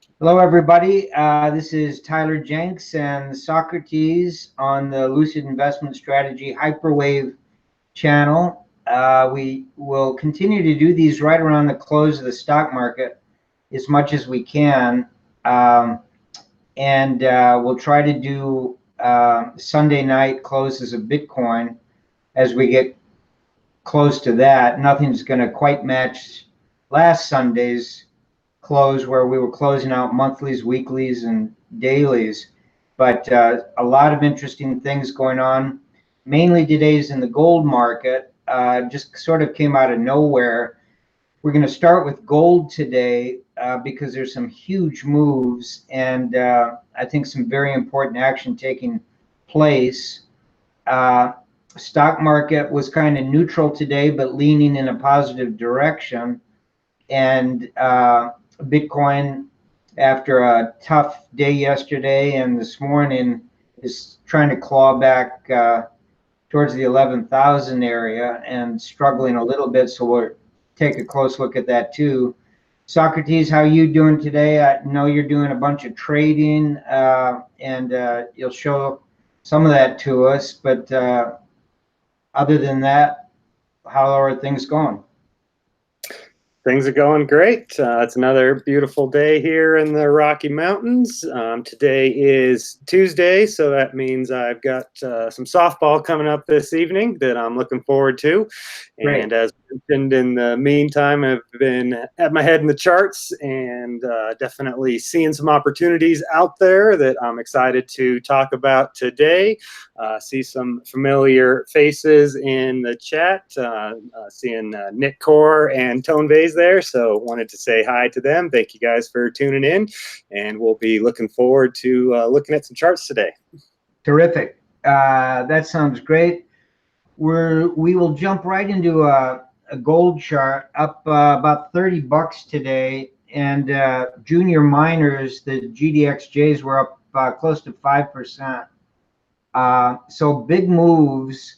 Hello, everybody. This is Tyler Jenks and Socrates on the Lucid Investment Strategy Hyperwave channel. We will continue to do these right around the close of the stock market as much as we can. And we'll try to do Sunday night closes of Bitcoin as we get close to that. Nothing's going to quite match last Sunday's close where we were closing out monthlies, weeklies, and dailies. But a lot of interesting things going on. Mainly today's in the gold market. Just sort of came out of nowhere. We're going to start with gold today because there's some huge moves and I think some very important action taking place. Stock market was kind of neutral today, but leaning in a positive direction. And Bitcoin, after a tough day yesterday and this morning, is trying to claw back towards the 11,000 area and struggling a little bit. So we'll take a close look at that too. Socrates, how are you doing today? I know you're doing a bunch of trading and you'll show some of that to us. But other than that, how are things going? Things are going great. It's another beautiful day here in the Rocky Mountains. Today is Tuesday, so that means I've got some softball coming up this evening that I'm looking forward to. Great. And as mentioned, in the meantime, I've been at my head in the charts and definitely seeing some opportunities out there that I'm excited to talk about today. See some familiar faces in the chat, seeing Nick Core and Tone Vase there, so wanted to say hi to them. Thank you guys for tuning in, and we'll be looking forward to looking at some charts today. Terrific. That sounds great. We will jump right into a gold chart up about $30 today, and junior miners, the GDXJs, were up close to 5%. So big moves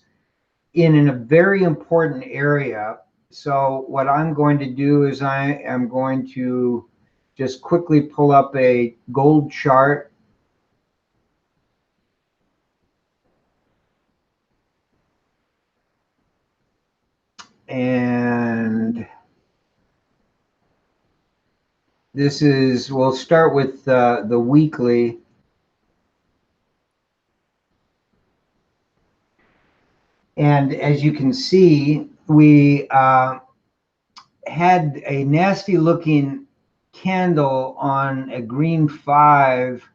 in a very important area. So what I'm going to do is I am going to just quickly pull up a gold chart. And this is, we'll start with the weekly. And as you can see, we had a nasty looking candle on a green 5,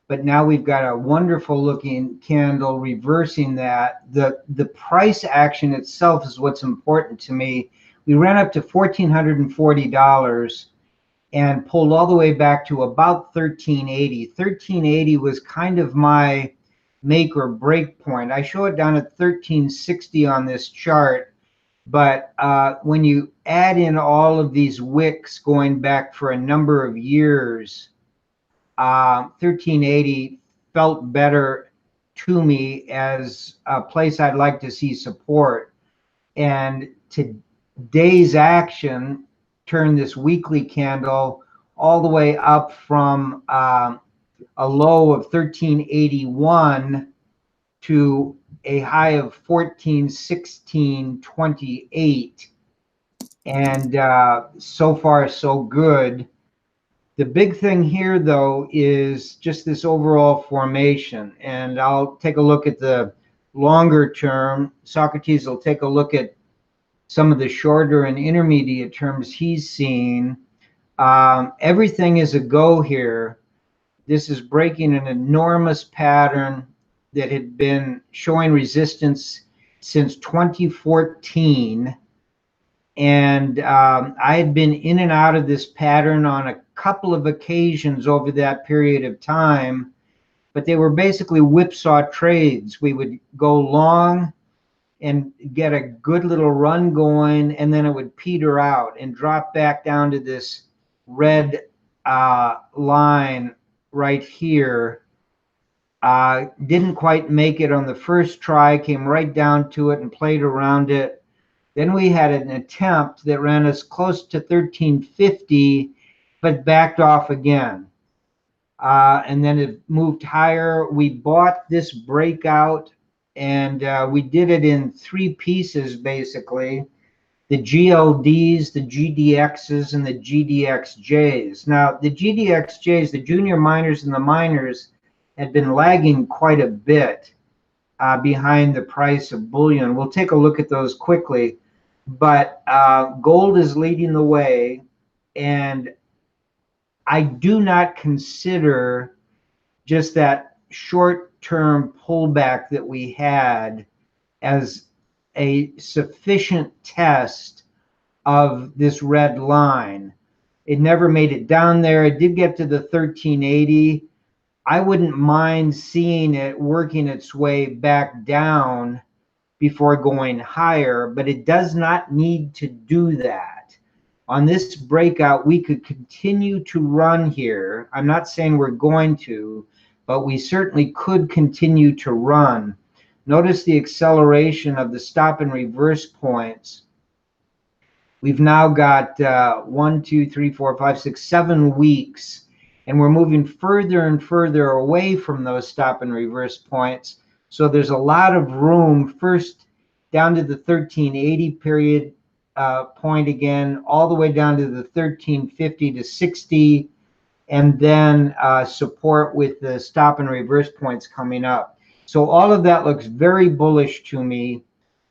but now we've got a wonderful looking candle reversing that. The price action itself is what's important to me. We ran up to $1,440 and pulled all the way back to about $1,380. $1,380 was kind of my make or break point. I show it down at $1,360 on this chart, but when you add in all of these wicks going back for a number of years, $1,380 felt better to me as a place I'd like to see support. And today's action turned this weekly candle all the way up from a low of 1381 to a high of 1416.28, and so far so good. The big thing here though is just this overall formation, and I'll take a look at the longer term. Socrates will take a look at some of the shorter and intermediate terms he's seeing. Everything is a go here. This is breaking an enormous pattern that had been showing resistance since 2014. And I had been in and out of this pattern on a couple of occasions over that period of time, but they were basically whipsaw trades. We would go long and get a good little run going, and then it would peter out and drop back down to this red line right here. Didn't quite make it on the first try, came right down to it and played around it. Then we had an attempt that ran us close to 1350, but backed off again. and then it moved higher. We bought this breakout, and we did it in 3 pieces, basically. The GLDs, the GDXs, and the GDXJs. Now, the GDXJs, the junior miners and the miners, had been lagging quite a bit behind the price of bullion. We'll take a look at those quickly, but gold is leading the way, and I do not consider just that short-term pullback that we had as a sufficient test of this red line. It never made it down there. It did get to the 1380. I wouldn't mind seeing it working its way back down before going higher, but it does not need to do that. On this breakout, we could continue to run here. I'm not saying we're going to, but we certainly could continue to run. Notice the acceleration of the stop and reverse points. We've now got 1, 2, 3, 4, 5, 6, 7 weeks, and we're moving further and further away from those stop and reverse points. So there's a lot of room, first down to the 1380 period point again, all the way down to the 1350 to 60, and then support with the stop and reverse points coming up. So all of that looks very bullish to me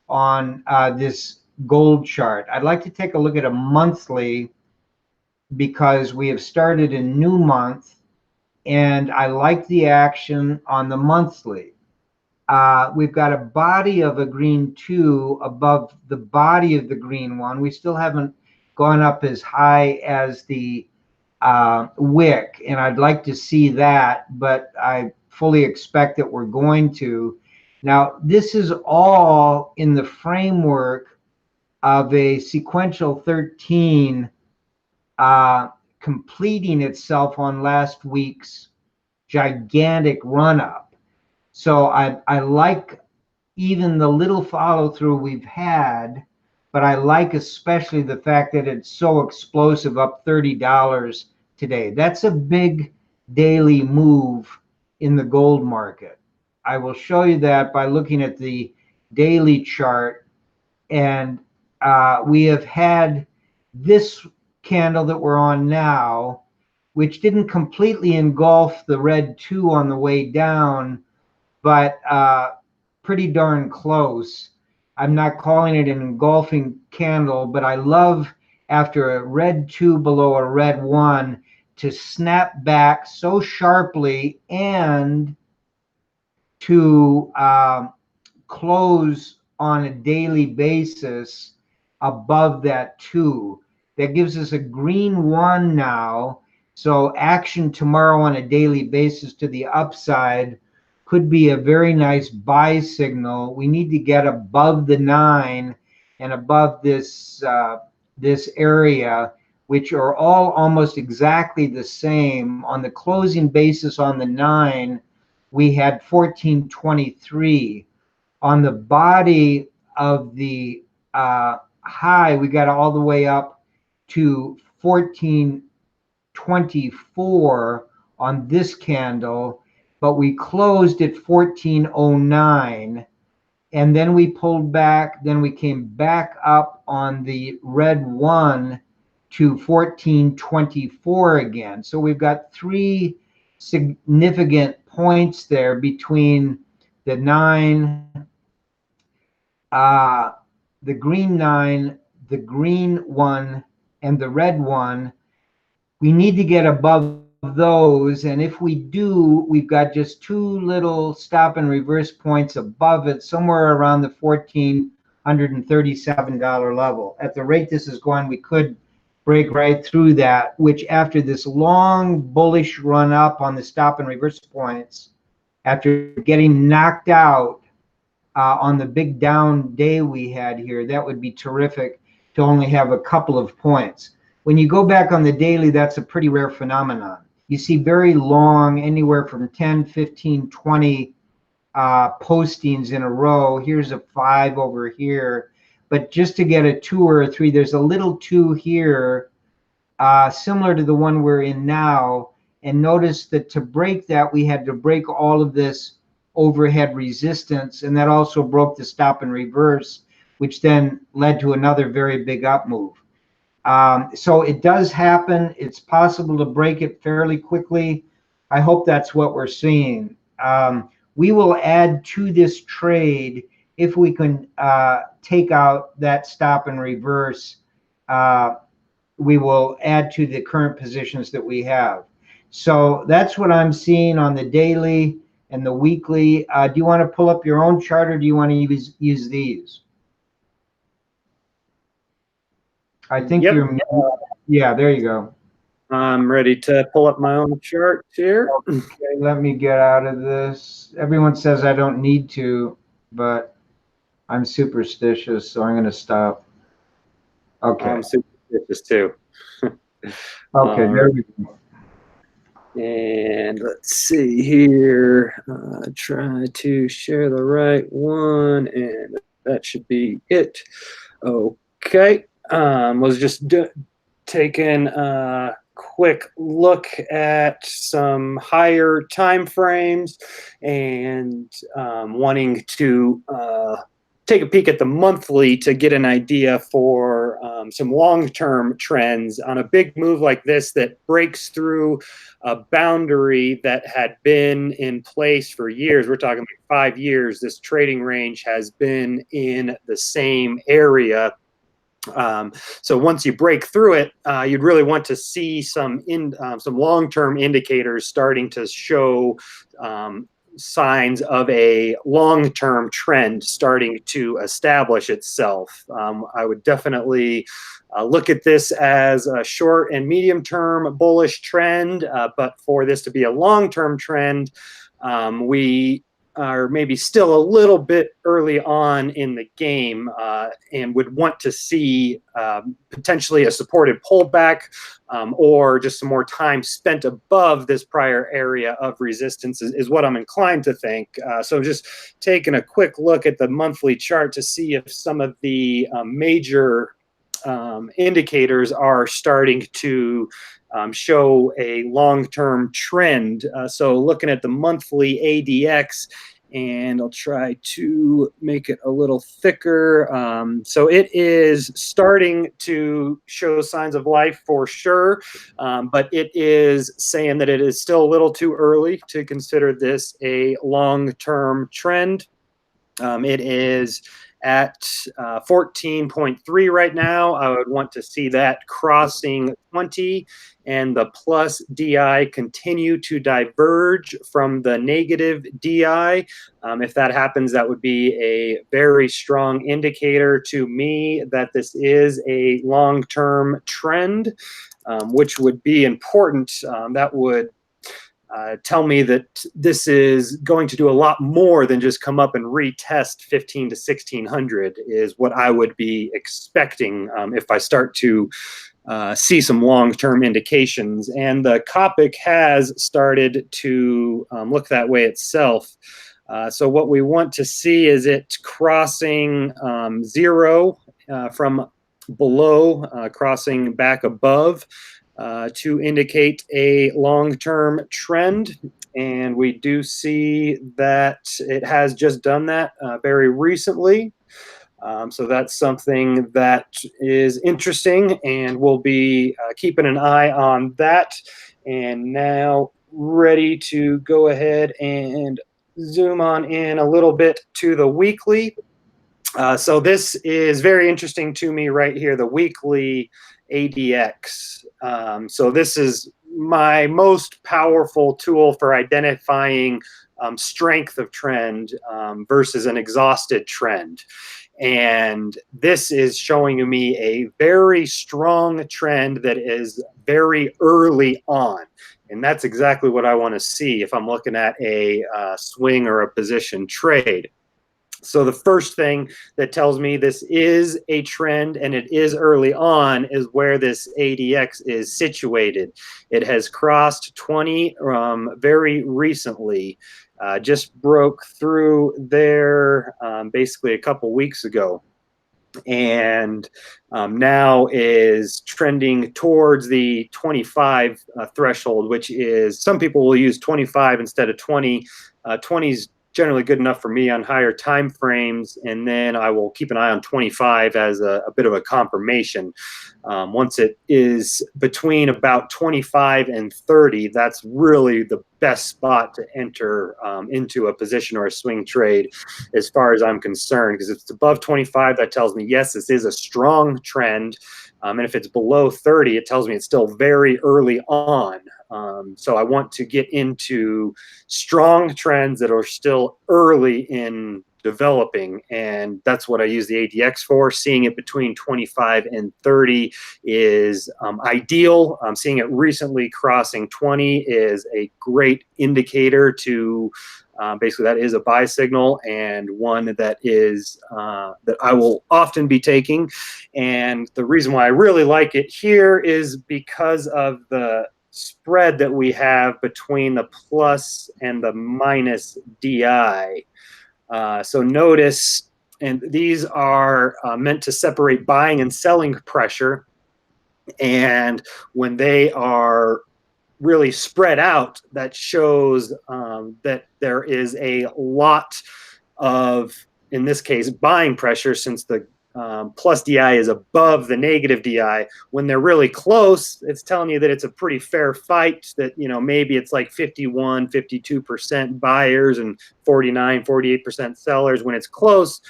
on this gold chart. I'd like to take a look at a monthly, because we have started a new month, and I like the action on the monthly. We've got a body of a green 2 above the body of the green 1. We still haven't gone up as high as the wick, and I'd like to see that, but I fully expect that we're going to. Now, this is all in the framework of a sequential 13 completing itself on last week's gigantic run-up. So I like even the little follow-through we've had, but I like especially the fact that it's so explosive, up $30 today. That's a big daily move in the gold market. I will show you that by looking at the daily chart, and we have had this candle that we're on now, which didn't completely engulf the red 2 on the way down, but pretty darn close. I'm not calling it an engulfing candle, but I love, after a red 2 below a red 1, to snap back so sharply and to close on a daily basis above that 2. That gives us a green 1 now. So action tomorrow on a daily basis to the upside could be a very nice buy signal. We need to get above the 9 and above this this area, which are all almost exactly the same. On the closing basis on the 9, we had 1423. On the body of the high, we got all the way up to 1424 on this candle, but we closed at 1409, and then we pulled back. Then we came back up on the red 1 to 1424 again. So we've got 3 significant points there between the 9, the green 9, the green 1, and the red 1. We need to get above those, and if we do, we've got just 2 little stop and reverse points above it, somewhere around the $1,437 level. At the rate this is going, we could break right through that, which after this long bullish run up on the stop and reverse points, after getting knocked out on the big down day we had here, that would be terrific to only have a couple of points. When you go back on the daily, that's a pretty rare phenomenon. You see very long, anywhere from 10, 15, 20 postings in a row. Here's a 5 over here. But just to get a 2 or a 3, there's a little 2 here, similar to the one we're in now. And notice that to break that, we had to break all of this overhead resistance, and that also broke the stop and reverse, which then led to another very big up move. So it does happen. It's possible to break it fairly quickly. I hope that's what we're seeing. We will add to this trade if we can take out that stop and reverse. We will add to the current positions that we have. So that's what I'm seeing on the daily and the weekly. Do you want to pull up your own chart, or do you want to use these? I think Yep. you're, yeah, there you go. I'm ready to pull up my own chart here. Okay, let me get out of this. Everyone says I don't need to, but I'm superstitious, so I'm going to stop. Okay. I'm superstitious too. Okay, there we go. And let's see here. Try to share the right one, and that should be it. Okay. Was just taking a quick look at some higher time frames and wanting to take a peek at the monthly to get an idea for some long-term trends on a big move like this that breaks through a boundary that had been in place for years. We're talking like 5 years. This trading range has been in the same area. So once you break through it, you'd really want to see some long-term indicators starting to show signs of a long-term trend starting to establish itself. I would definitely look at this as a short and medium-term bullish trend, but for this to be a long-term trend, we are maybe still a little bit early on in the game and would want to see potentially a supported pullback or just some more time spent above this prior area of resistance is what I'm inclined to think. So just taking a quick look at the monthly chart to see if some of the major indicators are starting to show a long-term trend. So looking at the monthly ADX, and I'll try to make it a little thicker. So it is starting to show signs of life for sure, but it is saying that it is still a little too early to consider this a long-term trend. It is at 14.3 right now. I would want to see that crossing 20 and the plus DI continue to diverge from the negative DI. If that happens, that would be a very strong indicator to me that this is a long-term trend, which would be important. That would tell me that this is going to do a lot more than just come up and retest 15 to 1600 is what I would be expecting if I start to see some long-term indications. And the Copic has started to look that way itself. So what we want to see is it crossing zero from below, crossing back above, to indicate a long-term trend. And we do see that it has just done that very recently. So that's something that is interesting, and we'll be keeping an eye on that. And now ready to go ahead and zoom on in a little bit to the weekly. So this is very interesting to me right here, the weekly ADX. So this is my most powerful tool for identifying strength of trend versus an exhausted trend. And this is showing me a very strong trend that is very early on. And that's exactly what I want to see if I'm looking at a swing or a position trade. So the first thing that tells me this is a trend and it is early on is where this ADX is situated. It has crossed 20 very recently, just broke through there basically a couple weeks ago. and now is trending towards the 25 threshold, which is, some people will use 25 instead of 20. 20 is generally good enough for me on higher time frames, and then I will keep an eye on 25 as a bit of a confirmation. Once it is between about 25 and 30, that's really the best spot to enter into a position or a swing trade, as far as I'm concerned, because if it's above 25, that tells me, yes, this is a strong trend. And if it's below 30, it tells me it's still very early on. So I want to get into strong trends that are still early in developing, and that's what I use the ADX for. Seeing it between 25 and 30 is ideal. Seeing it recently crossing 20 is a great indicator to basically that is a buy signal, and one that is that I will often be taking. And the reason why I really like it here is because of the spread that we have between the plus and the minus DI. So notice, and these are meant to separate buying and selling pressure. And when they are really spread out, that shows that there is a lot of, in this case, buying pressure, since the plus DI is above the negative DI. When they're really close, it's telling you that it's a pretty fair fight, that, you know, maybe it's like 51, 52% buyers and 49, 48% sellers. When it's close,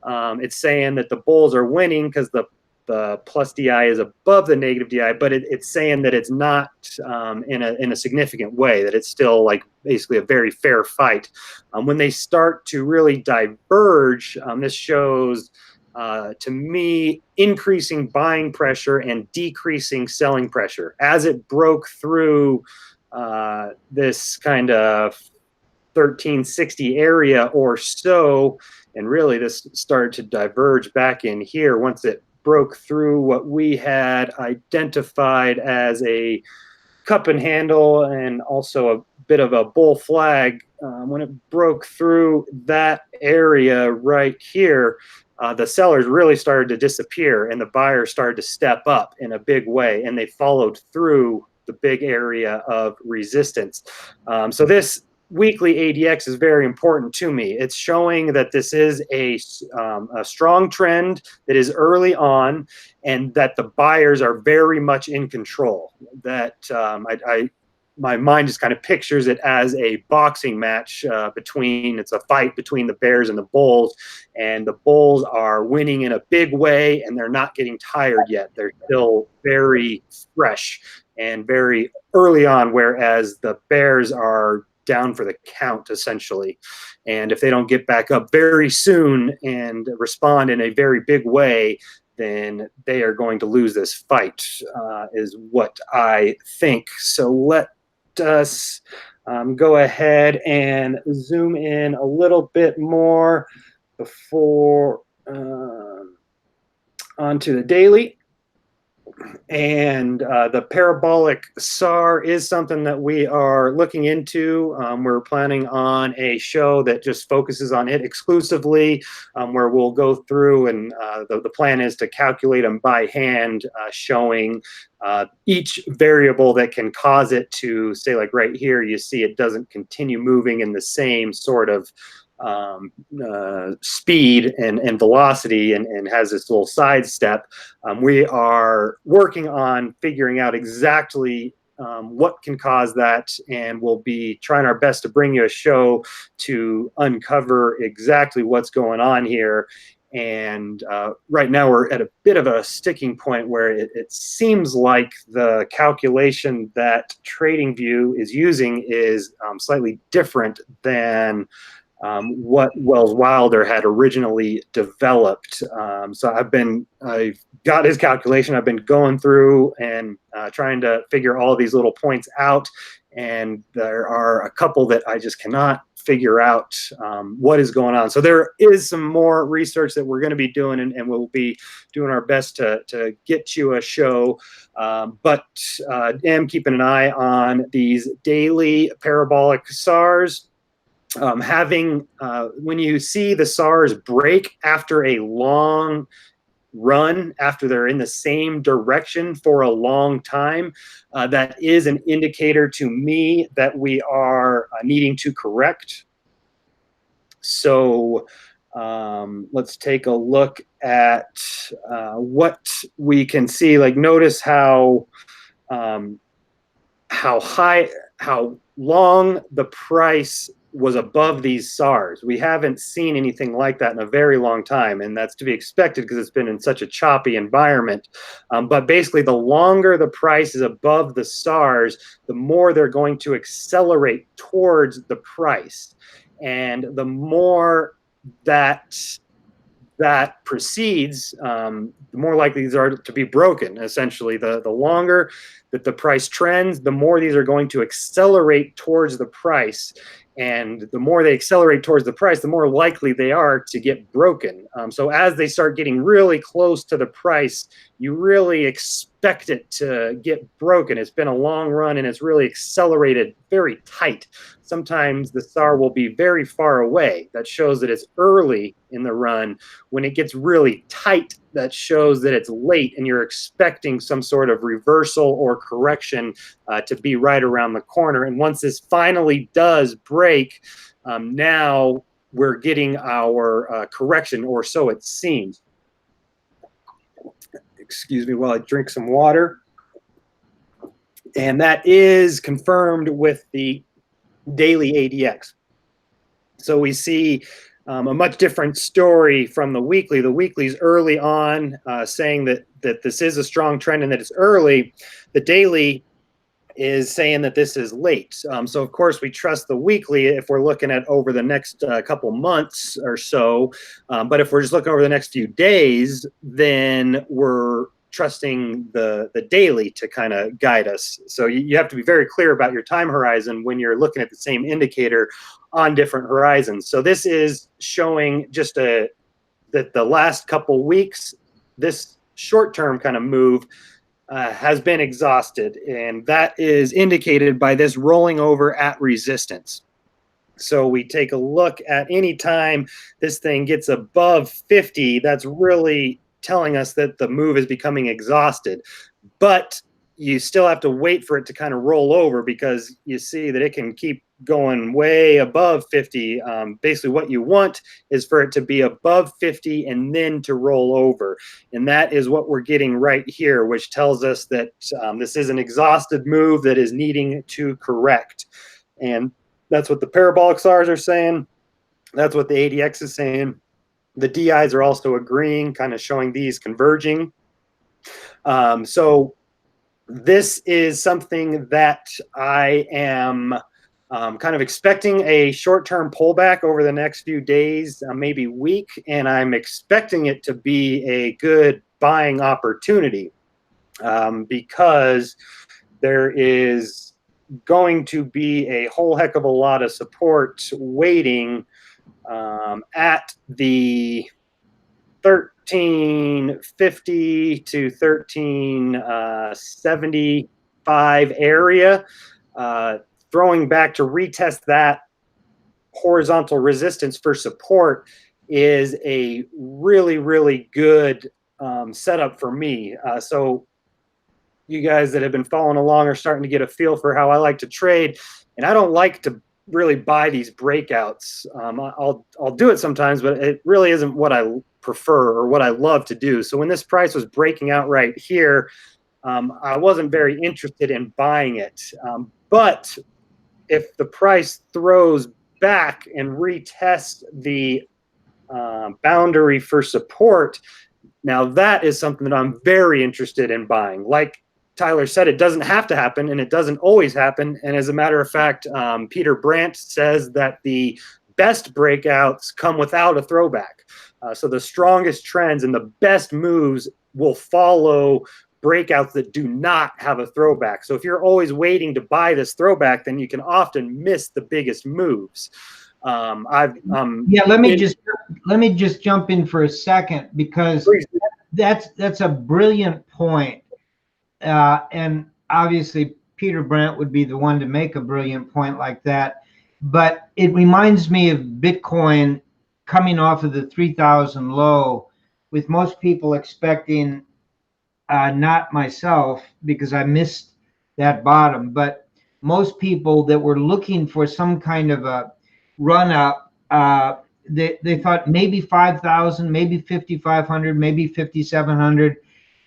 it's saying that the bulls are winning because the plus DI is above the negative DI, but it's saying that it's not in a significant way, that it's still like basically a very fair fight. When they start to really diverge, this shows to me increasing buying pressure and decreasing selling pressure. As it broke through this kind of 1360 area or so, and really this started to diverge back in here once it broke through what we had identified as a cup and handle and also a bit of a bull flag. When it broke through that area right here, the sellers really started to disappear and the buyers started to step up in a big way, and they followed through the big area of resistance. So this weekly ADX is very important to me. It's showing that this is a strong trend that is early on, and that the buyers are very much in control. That my mind just kind of pictures it as a boxing match it's a fight between the bears and the bulls, and the bulls are winning in a big way, and they're not getting tired yet. They're still very fresh and very early on, whereas the bears are down for the count, essentially. And if they don't get back up very soon and respond in a very big way, then they are going to lose this fight, is what I think. So let us go ahead and zoom in a little bit more before onto the daily. And the Parabolic SAR is something that we are looking into. We're planning on a show that just focuses on it exclusively, where we'll go through, and the plan is to calculate them by hand, showing each variable that can cause it to, say, like right here, you see it doesn't continue moving in the same sort of speed and velocity, and has this little sidestep. We are working on figuring out exactly what can cause that, and we'll be trying our best to bring you a show to uncover exactly what's going on here. And right now we're at a bit of a sticking point where it seems like the calculation that TradingView is using is slightly different than what Wells Wilder had originally developed. So I've got his calculation. I've been going through and trying to figure all these little points out, and there are a couple that I just cannot figure out what is going on. So there is some more research that we're going to be doing, and we'll be doing our best to get you a show. But am keeping an eye on these daily parabolic SARs. When you see the SARs break after a long run after they're in the same direction for a long time, that is an indicator to me that we are needing to correct. So let's take a look at what we can see. Like, notice how long the price was above these SARs. We haven't seen anything like that in a very long time, and that's to be expected because it's been in such a choppy environment. But basically, the longer the price is above the SARs, the more they're going to accelerate towards the price. And the more that proceeds, the more likely these are to be broken. Essentially, the longer that the price trends, the more these are going to accelerate towards the price. And the more they accelerate towards the price, the more likely they are to get broken. So as they start getting really close to the price, you really expect it to get broken. It's been a long run and it's really accelerated very tight. Sometimes the SAR will be very far away. That shows that it's early in the run. When it gets really tight, that shows that it's late and you're expecting some sort of reversal or correction to be right around the corner. And once this finally does break, now we're getting our correction, or so it seems. Excuse me while I drink some water. And that is confirmed with the daily ADX. So we see a much different story from the weekly. The weekly's early on, saying that this is a strong trend and that it's early. The daily is saying that this is late. So of course we trust the weekly if we're looking at over the next couple months or so. But if we're just looking over the next few days, then we're trusting the daily to kind of guide us. So you have to be very clear about your time horizon when you're looking at the same indicator on different horizons. So this is showing just that the last couple weeks, this short-term kind of move has been exhausted, and that is indicated by this rolling over at resistance. So we take a look at any time this thing gets above 50, that's really telling us that the move is becoming exhausted. But you still have to wait for it to kind of roll over, because you see that it can keep going way above 50. Basically what you want is for it to be above 50 and then to roll over. And that is what we're getting right here, which tells us that this is an exhausted move that is needing to correct. And that's what the Parabolic Stars are saying. That's what the ADX is saying. The DIs are also agreeing, kind of showing these converging. So this is something that I am kind of expecting a short-term pullback over the next few days, maybe week, and I'm expecting it to be a good buying opportunity because there is going to be a whole heck of a lot of support waiting at the 1350 to 1375 area, throwing back to retest that horizontal resistance for support is a really, really good setup for me. So you guys that have been following along are starting to get a feel for how I like to trade, and I don't like to really buy these breakouts. I'll do it sometimes, but it really isn't what I prefer or what I love to do. So when this price was breaking out right here, I wasn't very interested in buying it. But if the price throws back and retests the boundary for support, now that is something that I'm very interested in buying. Like Tyler said, it doesn't have to happen, and it doesn't always happen. And as a matter of fact, Peter Brandt says that the best breakouts come without a throwback. So the strongest trends and the best moves will follow breakouts that do not have a throwback. So if you're always waiting to buy this throwback, then you can often miss the biggest moves. Let me just jump in for a second, because that's a brilliant point. And obviously Peter Brandt would be the one to make a brilliant point like that. But it reminds me of Bitcoin coming off of the 3,000 low with most people expecting, not myself because I missed that bottom, but most people that were looking for some kind of a run up, they thought maybe 5,000, maybe 5,500, maybe 5,700,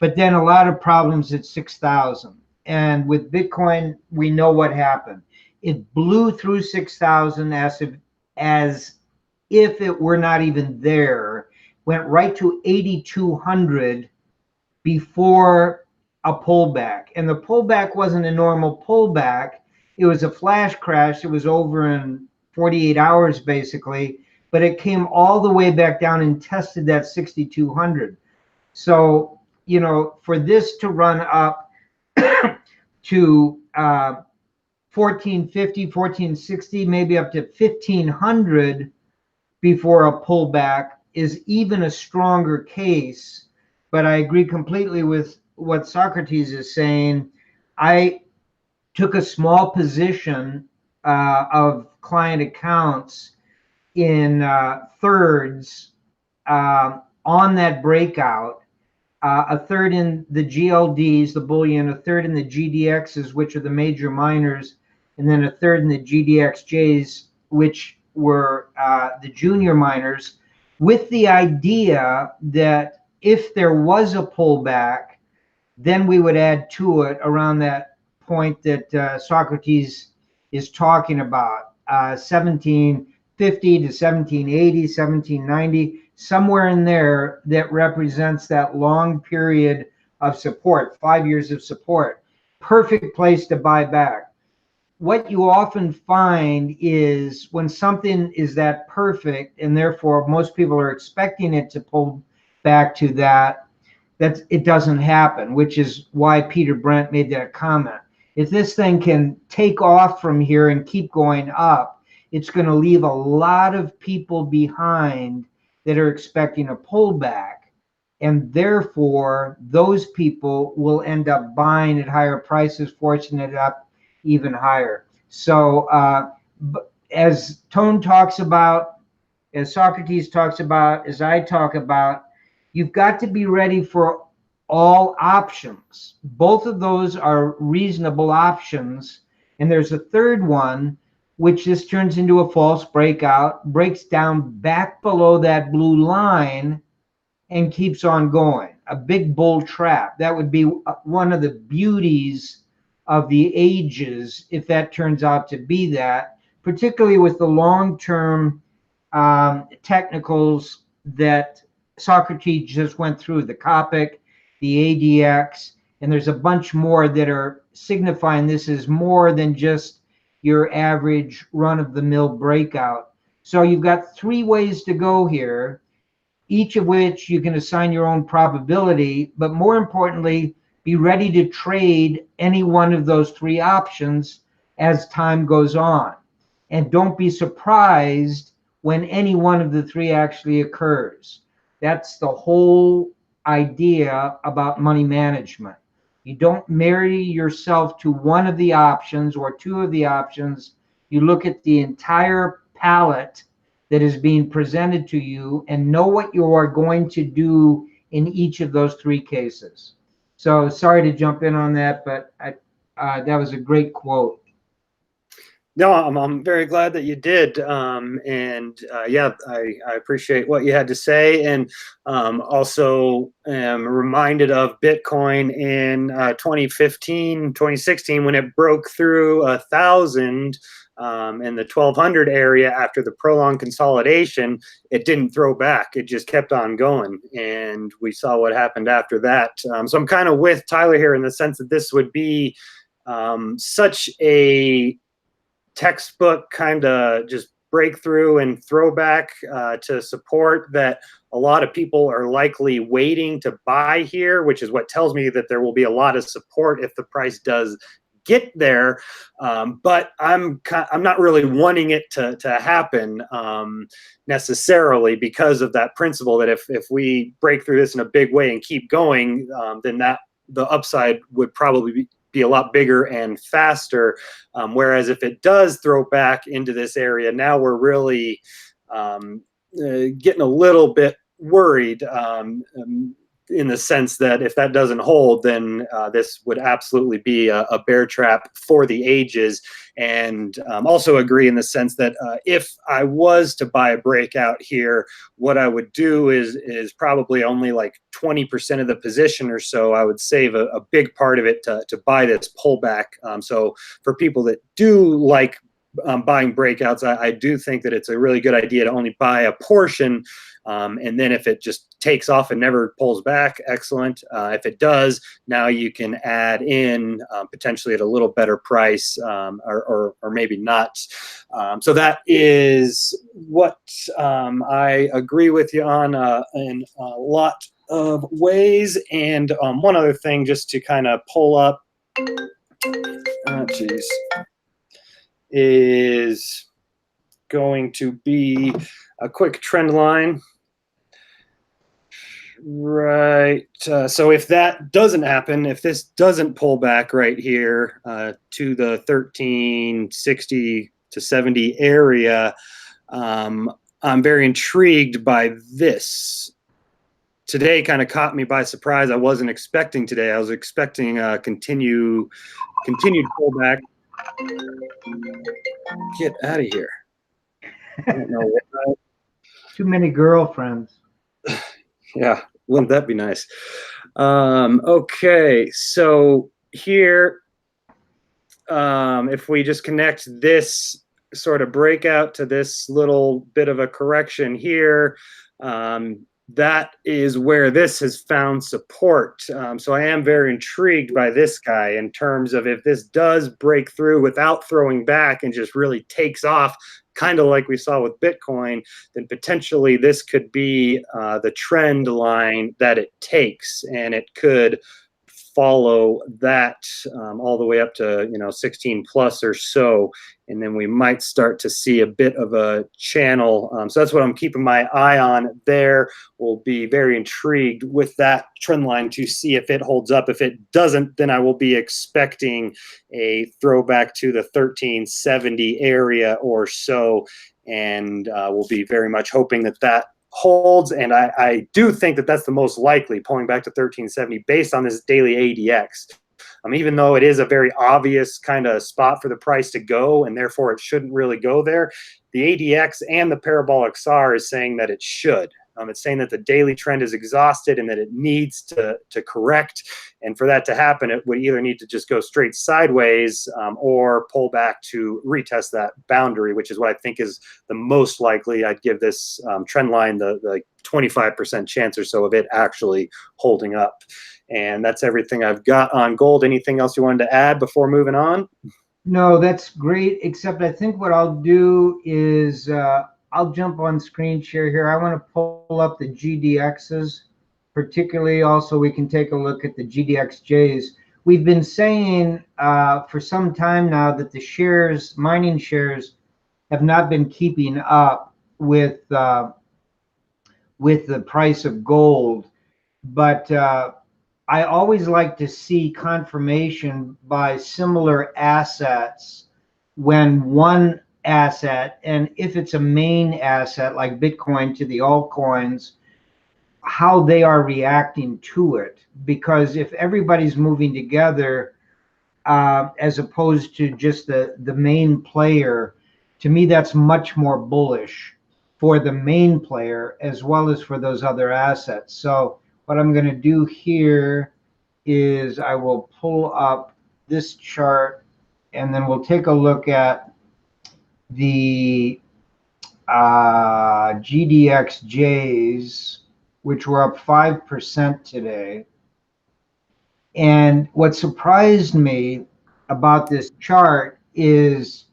but then a lot of problems at 6,000. And with Bitcoin, we know what happened. It blew through 6,000 as if it were not even there, went right to 8,200 before a pullback. And the pullback wasn't a normal pullback. It was a flash crash. It was over in 48 hours, basically. But it came all the way back down and tested that 6,200. So, you know, for this to run up to 1450, 1460, maybe up to 1500 before a pullback is even a stronger case. But I agree completely with what Socrates is saying. I took a small position of client accounts in thirds on that breakout, a third in the GLDs, the bullion, a third in the GDXs, which are the major miners, and then a third in the GDXJs, which were the junior miners, with the idea that if there was a pullback, then we would add to it around that point that Socrates is talking about, 1750 to 1780, 1790, somewhere in there that represents that long period of support, 5 years of support. Perfect place to buy back. What you often find is when something is that perfect, and therefore most people are expecting it to pull back to that it doesn't happen, which is why Peter Brent made that comment. If this thing can take off from here and keep going up, it's going to leave a lot of people behind that are expecting a pullback. And therefore, those people will end up buying at higher prices, forcing it up even higher. So as Tone talks about, as Socrates talks about, as I talk about, you've got to be ready for all options. Both of those are reasonable options. And there's a third one, which just turns into a false breakout, breaks down back below that blue line and keeps on going. A big bull trap. That would be one of the beauties of the ages if that turns out to be that, particularly with the long-term technicals that Socrates just went through, the Copic, the ADX, and there's a bunch more that are signifying this is more than just your average run-of-the-mill breakout. So you've got three ways to go here, each of which you can assign your own probability, but more importantly, be ready to trade any one of those three options as time goes on. And don't be surprised when any one of the three actually occurs. That's the whole idea about money management. You don't marry yourself to one of the options or two of the options. You look at the entire palette that is being presented to you and know what you are going to do in each of those three cases. So sorry to jump in on that, but that was a great quote. No, I'm very glad that you did. Yeah, I appreciate what you had to say. And also am reminded of Bitcoin in 2015, 2016, when it broke through 1,000 in the 1,200 area after the prolonged consolidation. It didn't throw back. It just kept on going. And we saw what happened after that. So I'm kind of with Tyler here in the sense that this would be such a textbook kind of just breakthrough and throwback to support that a lot of people are likely waiting to buy here, which is what tells me that there will be a lot of support if the price does get there. But I'm not really wanting it to happen necessarily, because of that principle that if we break through this in a big way and keep going, then the upside would probably be a lot bigger and faster. Whereas if it does throw back into this area, now we're really getting a little bit worried in the sense that if that doesn't hold, then this would absolutely be a bear trap for the ages. And also agree in the sense that if I was to buy a breakout here, what I would do is probably only like 20% of the position or so. I would save a big part of it to buy this pullback. So for people that do like buying breakouts, I do think that it's a really good idea to only buy a portion. And then if it just takes off and never pulls back, excellent. If it does, now you can add in potentially at a little better price, or maybe not. So that is what I agree with you on in a lot of ways. And one other thing just to kind of pull up, is going to be a quick trend line. Right. So if that doesn't happen, if this doesn't pull back right here to the 1360 to 70 area, I'm very intrigued by this. Today kind of caught me by surprise. I wasn't expecting today. I was expecting a continued pullback. Get out of here. I don't know what. Too many girlfriends. Yeah, wouldn't that be nice? Okay, so here, if we just connect this sort of breakout to this little bit of a correction here, that is where this has found support. So I am very intrigued by this guy in terms of if this does break through without throwing back and just really takes off, kind of like we saw with Bitcoin, then potentially this could be the trend line that it takes, and it could follow that all the way up to 16 plus or so, and then we might start to see a bit of a channel. So that's what I'm keeping my eye on there. We'll be very intrigued with that trend line to see if it holds up. If it doesn't, then I will be expecting a throwback to the 1370 area or so, and we'll be very much hoping that that holds. And I do think that that's the most likely, pulling back to 1370 based on this daily ADX. Even though it is a very obvious kind of spot for the price to go, and therefore it shouldn't really go there, the ADX and the Parabolic Star is saying that it should. It's saying that the daily trend is exhausted and that it needs to correct. And for that to happen, it would either need to just go straight sideways or pull back to retest that boundary, which is what I think is the most likely. I'd give this trend line the 25% chance or so of it actually holding up. And that's everything I've got on gold. Anything else you wanted to add before moving on? No, that's great, except I think what I'll do is I'll jump on screen share here. I want to pull up the GDXs, particularly also we can take a look at the GDXJs. We've been saying for some time now that the shares, mining shares, have not been keeping up with the price of gold. But I always like to see confirmation by similar assets when one asset, and if it's a main asset like Bitcoin to the altcoins, how they are reacting to it. Because if everybody's moving together as opposed to just the main player, to me that's much more bullish for the main player as well as for those other assets. So what I'm going to do here is I will pull up this chart, and then we'll take a look at the GDXJs, which were up 5% today. And what surprised me about this chart is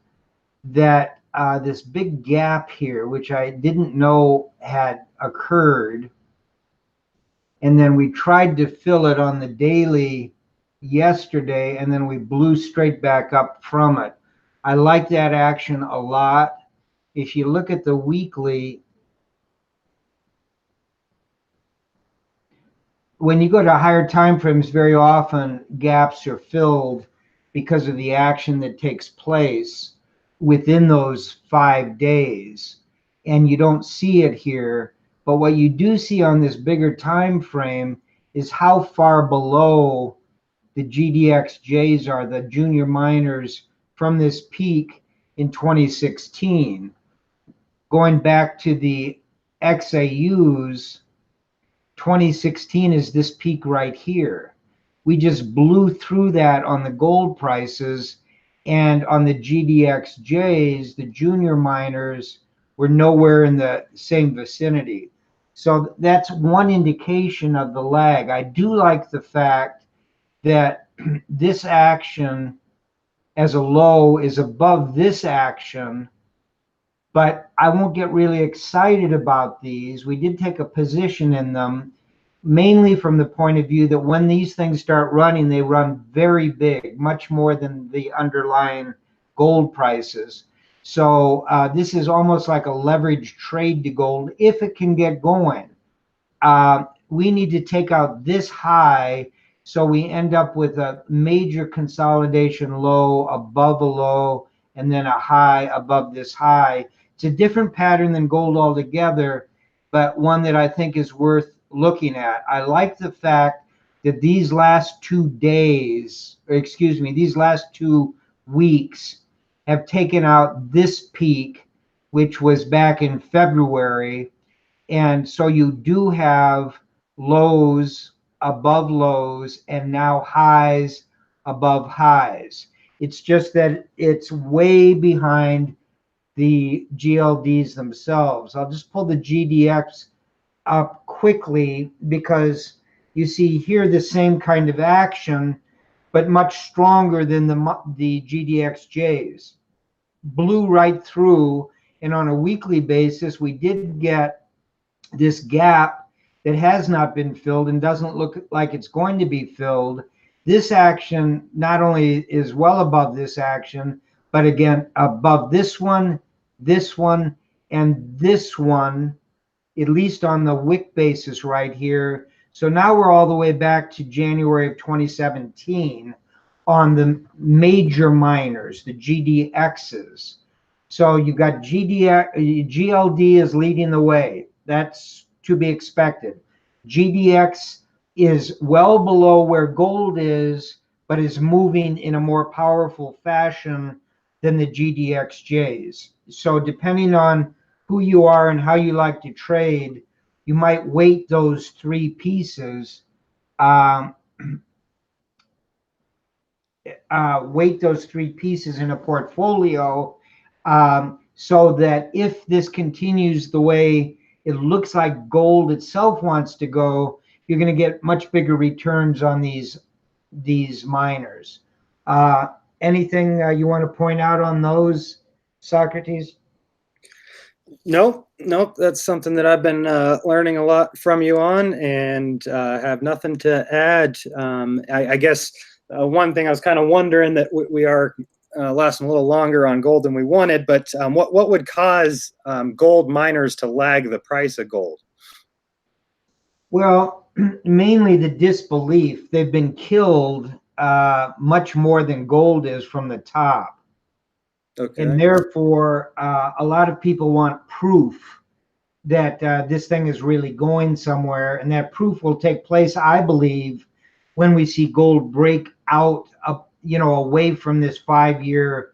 that this big gap here, which I didn't know had occurred, and then we tried to fill it on the daily yesterday, and then we blew straight back up from it. I like that action a lot. If you look at the weekly, when you go to higher time frames, very often gaps are filled because of the action that takes place within those 5 days. And you don't see it here. But what you do see on this bigger time frame is how far below the GDXJs are, the junior miners, from this peak in 2016. Going back to the XAUs, 2016 is this peak right here. We just blew through that on the gold prices, and on the GDXJs, the junior miners were nowhere in the same vicinity. So that's one indication of the lag. I do like the fact that this action as a low is above this action, but I won't get really excited about these. We did take a position in them, mainly from the point of view that when these things start running, they run very big, much more than the underlying gold prices. So this is almost like a leveraged trade to gold if it can get going. We need to take out this high, so we end up with a major consolidation low above a low, and then a high above this high. It's a different pattern than gold altogether, but one that I think is worth looking at. I like the fact that these last 2 days, or excuse me, these last 2 weeks have taken out this peak, which was back in February. And so you do have lows above lows and now highs above highs. It's just that it's way behind the GLDs themselves. I'll just pull the GDX up quickly because you see here the same kind of action, but much stronger than the GDXJs. Blew right through, and on a weekly basis, we did get this gap that has not been filled and doesn't look like it's going to be filled. This action not only is well above this action, but again, above this one, and this one, at least on the wick basis right here. So now we're all the way back to January of 2017 on the major miners, the GDXs. So you've got GLD is leading the way. That's to be expected. GDX is well below where gold is, but is moving in a more powerful fashion than the GDXJs. So depending on who you are and how you like to trade, you might weight those 3 pieces, in a portfolio, so that if this continues the way it looks like gold itself wants to go, you're going to get much bigger returns on these miners. Anything you want to point out on those, Socrates? Nope. That's something that I've been learning a lot from you on, and have nothing to add. I guess one thing I was kind of wondering, that we are lasting a little longer on gold than we wanted, but what would cause gold miners to lag the price of gold? Well, mainly the disbelief. They've been killed much more than gold is from the top. Okay. And therefore, a lot of people want proof that this thing is really going somewhere, and that proof will take place, I believe, when we see gold break out away from this 5-year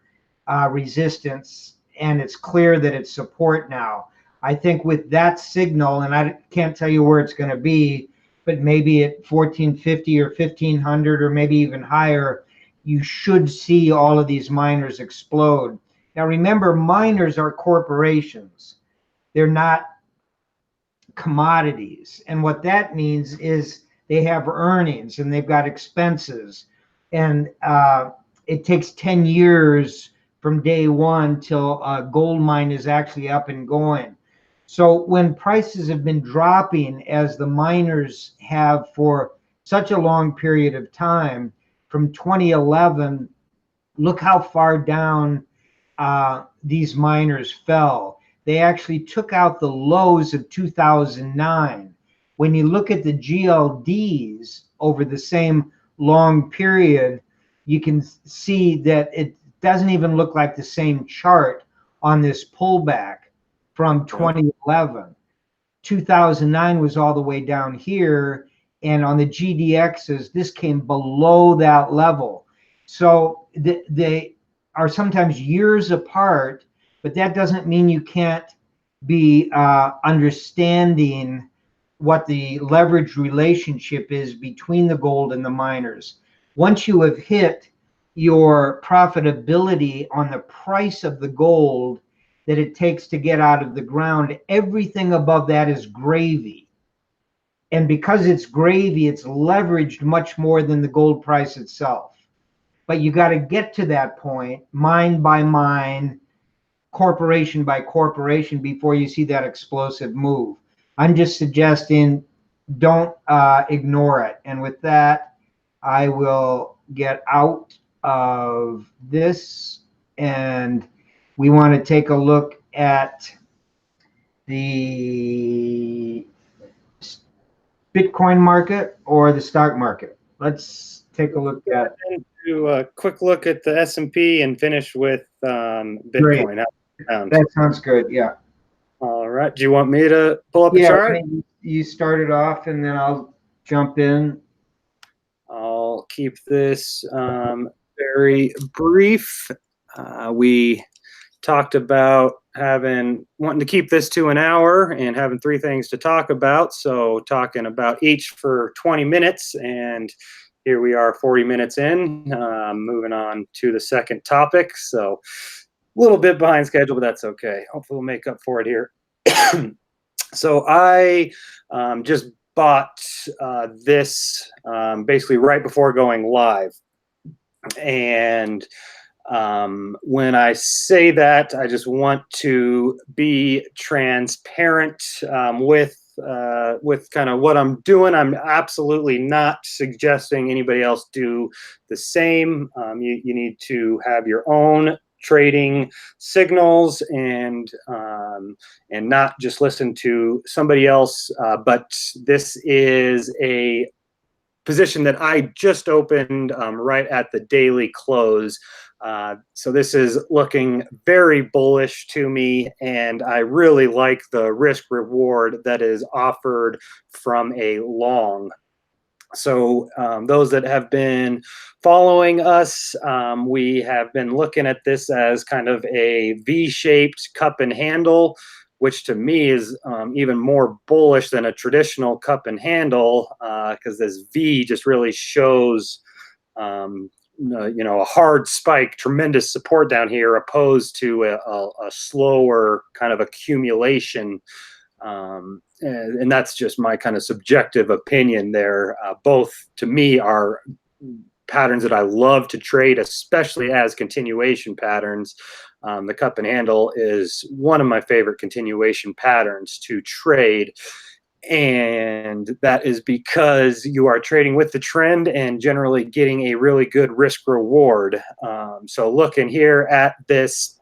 resistance, and it's clear that it's support now. I think with that signal, and I can't tell you where it's going to be, but maybe at 1450 or 1500 or maybe even higher, you should see all of these miners explode. Now remember, miners are corporations. They're not commodities. And what that means is they have earnings and they've got expenses. And it takes 10 years from day one till a gold mine is actually up and going. So when prices have been dropping, as the miners have for such a long period of time, from 2011, look how far down these miners fell. They actually took out the lows of 2009. When you look at the GLDs over the same long period, you can see that it doesn't even look like the same chart on this pullback from 2011 2009 was all the way down here, and on the GDXs, this came below that level. So they are sometimes years apart, but that doesn't mean you can't be understanding what the leverage relationship is between the gold and the miners. Once you have hit your profitability on the price of the gold that it takes to get out of the ground, everything above that is gravy. And because it's gravy, it's leveraged much more than the gold price itself. But you got to get to that point, mine by mine, corporation by corporation, before you see that explosive move. I'm just suggesting don't ignore it. And with that, I will get out of this, and we want to take a look at the Bitcoin market or the stock market. Let's take a look at. Do a quick look at the S&P and finish with Bitcoin. Great. That sounds good. Yeah. All right. Do you want me to pull up the chart? You start it off, and then I'll jump in. I'll keep this very brief. We talked about wanting to keep this to an hour and having 3 things to talk about. So talking about each for 20 minutes, and here we are 40 minutes in, moving on to the second topic. So a little bit behind schedule, but that's okay. Hopefully we'll make up for it here. So I just bought this basically right before going live. And when I say that, I just want to be transparent with kind of what I'm doing. I'm absolutely not suggesting anybody else do the same. You need to have your own trading signals and not just listen to somebody else. But this is a position that I just opened right at the daily close. So this is looking very bullish to me, and I really like the risk reward that is offered from a long. So those that have been following us, we have been looking at this as kind of a V-shaped cup and handle, which to me is even more bullish than a traditional cup and handle, because this V just really shows a hard spike, tremendous support down here, opposed to a slower kind of accumulation. And that's just my kind of subjective opinion there. Both to me are patterns that I love to trade, especially as continuation patterns. The cup and handle is one of my favorite continuation patterns to trade. And that is because you are trading with the trend and generally getting a really good risk reward. So looking here at this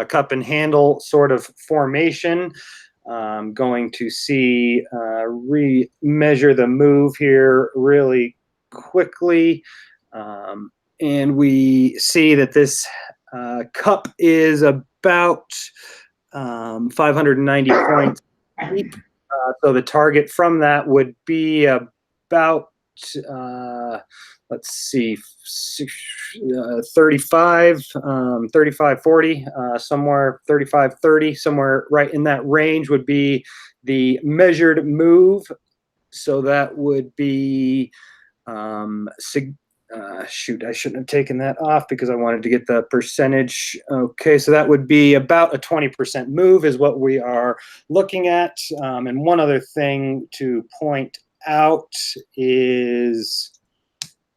cup and handle sort of formation, I'm going to see measure the move here really quickly. And we see that this cup is about 590 points deep. So the target from that would be about, let's see, 35, 40, somewhere 35, 30, somewhere right in that range would be the measured move. So that would be, shoot, I shouldn't have taken that off because I wanted to get the percentage. Okay, so that would be about a 20% move is what we are looking at. And one other thing to point out is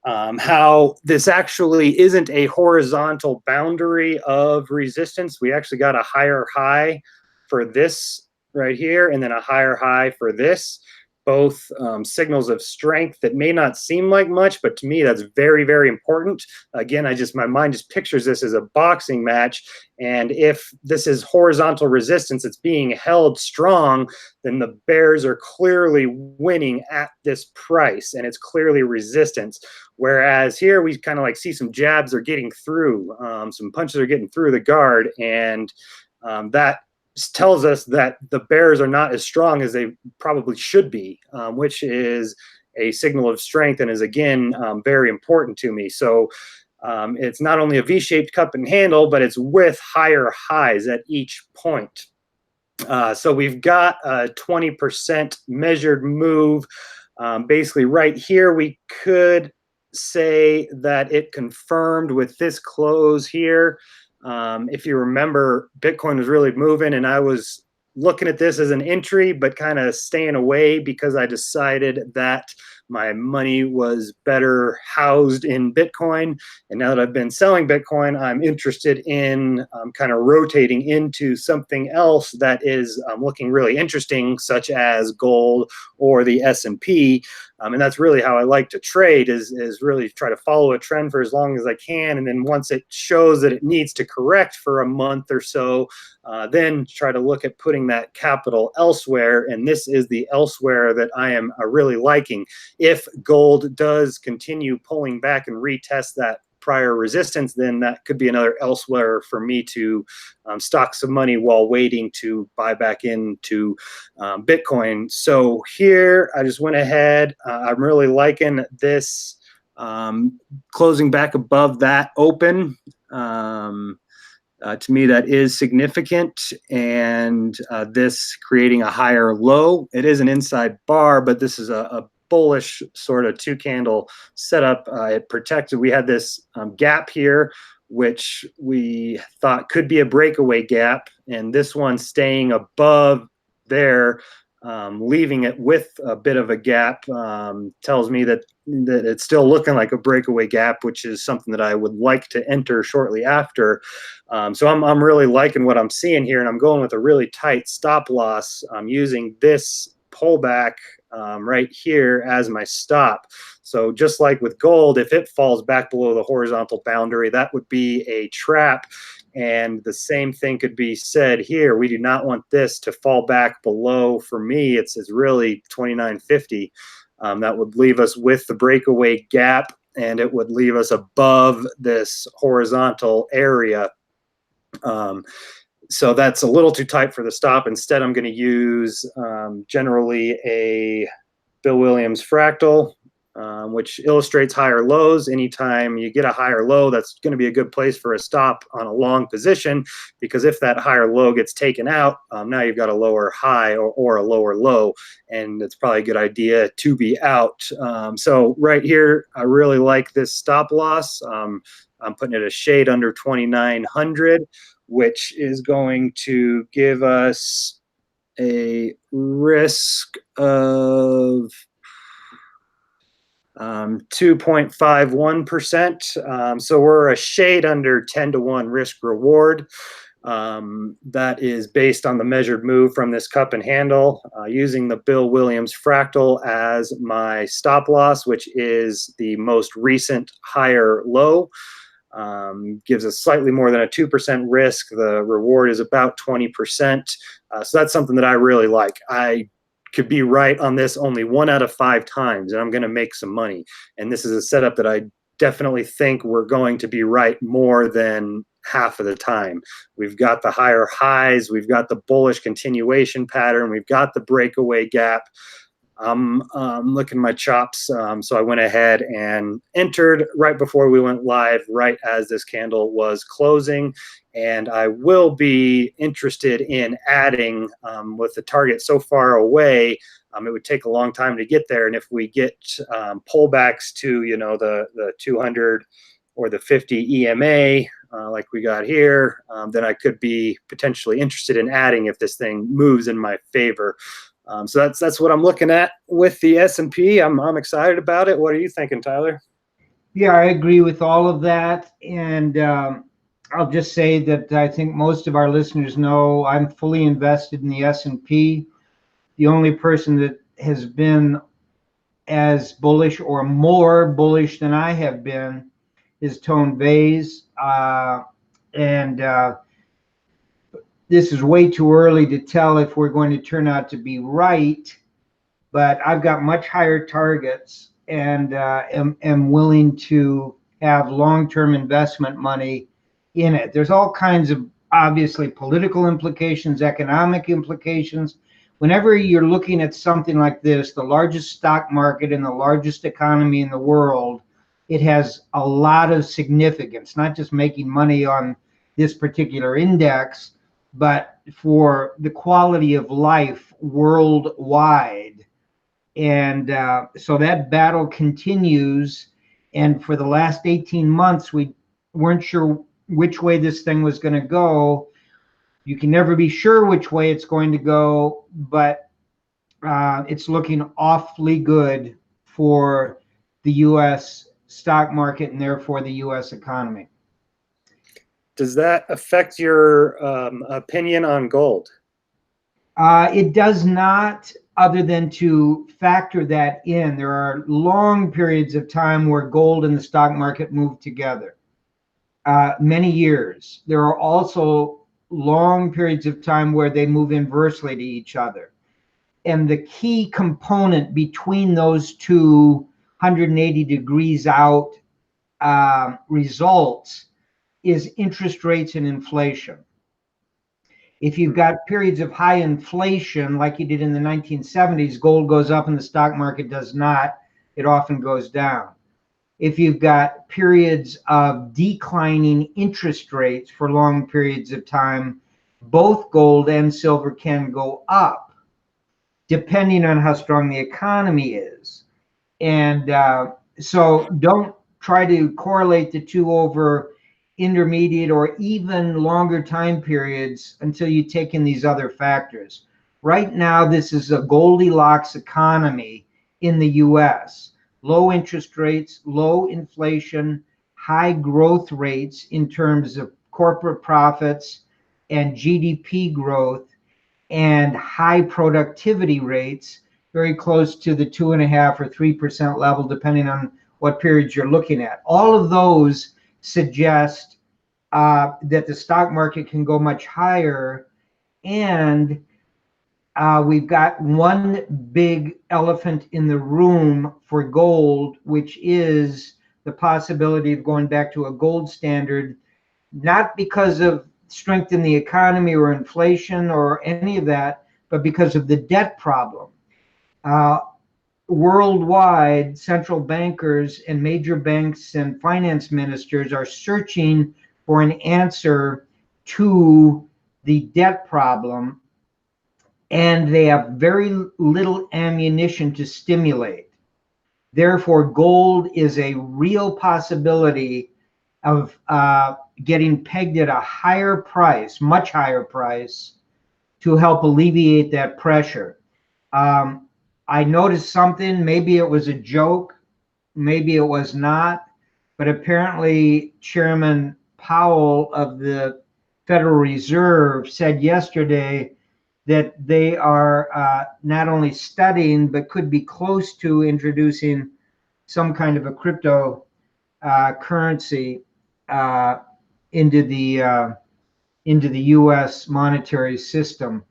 how this actually isn't a horizontal boundary of resistance. We actually got a higher high for this right here, and then a higher high for this. Both signals of strength that may not seem like much, but to me that's very, very important. Again, my mind just pictures this as a boxing match, and if this is horizontal resistance, it's being held strong, then the bears are clearly winning at this price, and it's clearly resistance. Whereas here we kind of like see some jabs are getting through, some punches are getting through the guard, and that tells us that the bears are not as strong as they probably should be, which is a signal of strength and is, again, very important to me. So it's not only a V-shaped cup and handle, but it's with higher highs at each point. So we've got a 20% measured move. Basically right here, we could say that it confirmed with this close here. If you remember, Bitcoin was really moving, and I was looking at this as an entry, but kind of staying away because I decided that my money was better housed in Bitcoin. And now that I've been selling Bitcoin, I'm interested in kind of rotating into something else that is looking really interesting, such as gold or the S&P. And that's really how I like to trade, is really try to follow a trend for as long as I can. And then once it shows that it needs to correct for a month or so, then try to look at putting that capital elsewhere. And this is the elsewhere that I am really liking. If gold does continue pulling back and retest that prior resistance, then that could be another elsewhere for me to stock some money while waiting to buy back into Bitcoin. So here I just went ahead. I'm really liking this closing back above that open. To me, that is significant, and this creating a higher low. It is an inside bar, but this is a bullish sort of two candle setup. It protected. We had this gap here, which we thought could be a breakaway gap, and this one staying above there, leaving it with a bit of a gap, tells me that it's still looking like a breakaway gap, which is something that I would like to enter shortly after. So I'm really liking what I'm seeing here, and I'm going with a really tight stop loss. I'm using this pullback right here as my stop. So just like with gold, if it falls back below the horizontal boundary, that would be a trap. And the same thing could be said here. We do not want this to fall back below. For me, it's really 29.50. That would leave us with the breakaway gap, and it would leave us above this horizontal area. So that's a little too tight for the stop. Instead, I'm going to use generally a Bill Williams fractal, which illustrates higher lows. Anytime you get a higher low, that's going to be a good place for a stop on a long position, because if that higher low gets taken out, now you've got a lower high or a lower low, and it's probably a good idea to be out. So right here, I really like this stop loss. I'm putting it a shade under 2,900, which is going to give us a risk of 2.51%. So we're a shade under 10-to-1 risk reward. That is based on the measured move from this cup and handle, using the Bill Williams fractal as my stop loss, which is the most recent higher low. Gives us slightly more than a 2% risk. The reward is about 20%. So that's something that I really like. I could be right on this only 1 out of 5 times, and I'm going to make some money. And this is a setup that I definitely think we're going to be right more than half of the time. We've got the higher highs, we've got the bullish continuation pattern, we've got the breakaway gap. I'm looking my chops, so I went ahead and entered right before we went live, right as this candle was closing. And I will be interested in adding, with the target so far away, it would take a long time to get there. And if we get pullbacks to, the 200 or the 50 EMA, like we got here, then I could be potentially interested in adding if this thing moves in my favor. So that's what I'm looking at with the S&P. I'm excited about it. What are you thinking, Tyler? Yeah, I agree with all of that. And I'll just say that I think most of our listeners know I'm fully invested in the S&P. The only person that has been as bullish or more bullish than I have been is Tone Vays. This is way too early to tell if we're going to turn out to be right, but I've got much higher targets and am willing to have long-term investment money in it. There's all kinds of obviously political implications, economic implications. Whenever you're looking at something like this, the largest stock market and the largest economy in the world, it has a lot of significance, not just making money on this particular index, but for the quality of life worldwide. And so that battle continues. And for the last 18 months, we weren't sure which way this thing was going to go. You can never be sure which way it's going to go, but it's looking awfully good for the U.S. stock market and therefore the U.S. economy. Does that affect your opinion on gold? It does not, other than to factor that in. There are long periods of time where gold and the stock market move together, many years. There are also long periods of time where they move inversely to each other. And the key component between those two 180 degrees out results is interest rates and inflation. If you've got periods of high inflation, like you did in the 1970s, gold goes up and the stock market does not. It often goes down. If you've got periods of declining interest rates for long periods of time, both gold and silver can go up, depending on how strong the economy is. And so don't try to correlate the two over intermediate or even longer time periods until you take in these other factors. Right now, this is a Goldilocks economy in the US. Low interest rates, low inflation, high growth rates in terms of corporate profits and GDP growth, and high productivity rates, very close to the 2.5% or 3% level, depending on what periods you're looking at. All of those suggest that the stock market can go much higher. And we've got one big elephant in the room for gold, which is the possibility of going back to a gold standard, not because of strength in the economy or inflation or any of that, but because of the debt problem. Worldwide, central bankers and major banks and finance ministers are searching for an answer to the debt problem, and they have very little ammunition to stimulate. Therefore, gold is a real possibility of getting pegged at a higher price, much higher price, to help alleviate that pressure. I noticed something, maybe it was a joke, maybe it was not, but apparently Chairman Powell of the Federal Reserve said yesterday that they are not only studying, but could be close to introducing some kind of a crypto currency into the U.S. monetary system.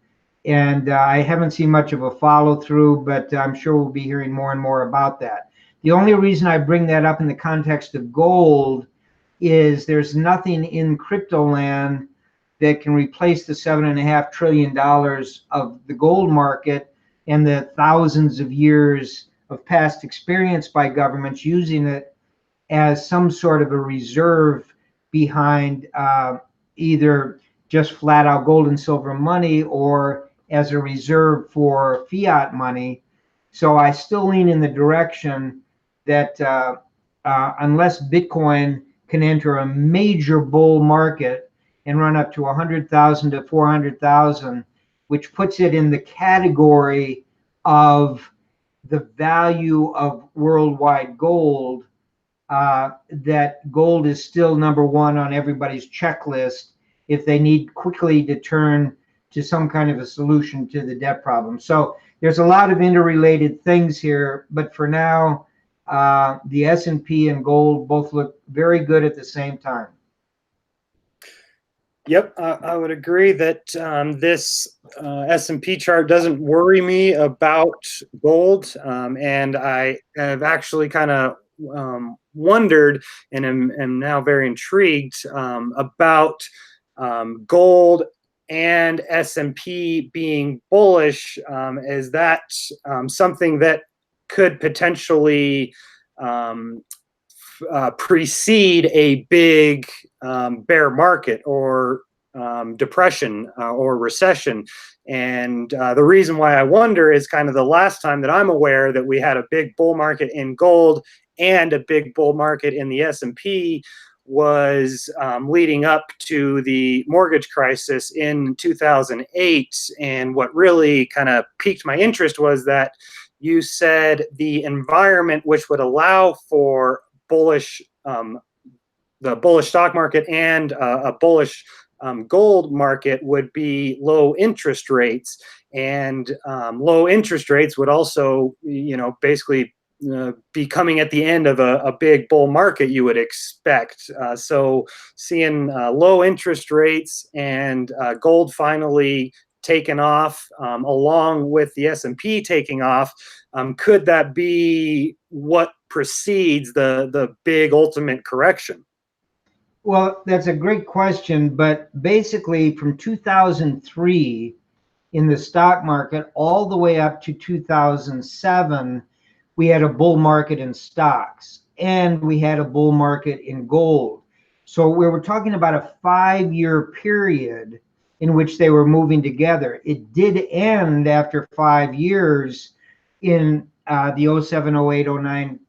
And I haven't seen much of a follow through, but I'm sure we'll be hearing more and more about that. The only reason I bring that up in the context of gold is there's nothing in crypto land that can replace the $7.5 trillion of the gold market and the thousands of years of past experience by governments using it as some sort of a reserve behind either just flat out gold and silver money or as a reserve for fiat money. So I still lean in the direction that unless Bitcoin can enter a major bull market and run up to 100,000 to 400,000, which puts it in the category of the value of worldwide gold, that gold is still number one on everybody's checklist if they need quickly to turn to some kind of a solution to the debt problem. So there's a lot of interrelated things here, but for now, the S&P and gold both look very good at the same time. Yep, I would agree that this S&P chart doesn't worry me about gold, and I have actually kind of wondered and am now very intrigued about gold and S&P being bullish, is that something that could potentially precede a big bear market or depression or recession? And the reason why I wonder is kind of the last time that I'm aware that we had a big bull market in gold and a big bull market in the S&P was leading up to the mortgage crisis in 2008. And what really kind of piqued my interest was that you said the environment which would allow for bullish, the bullish stock market and a bullish gold market would be low interest rates, and low interest rates would also, basically be coming at the end of a big bull market, you would expect. So seeing low interest rates and gold finally taken off, along with the S&P taking off, could that be what precedes the big ultimate correction? Well, that's a great question, but basically from 2003 in the stock market all the way up to 2007, we had a bull market in stocks and we had a bull market in gold. So we were talking about a 5-year period in which they were moving together. It did end after 5 years in the 07, 08, 09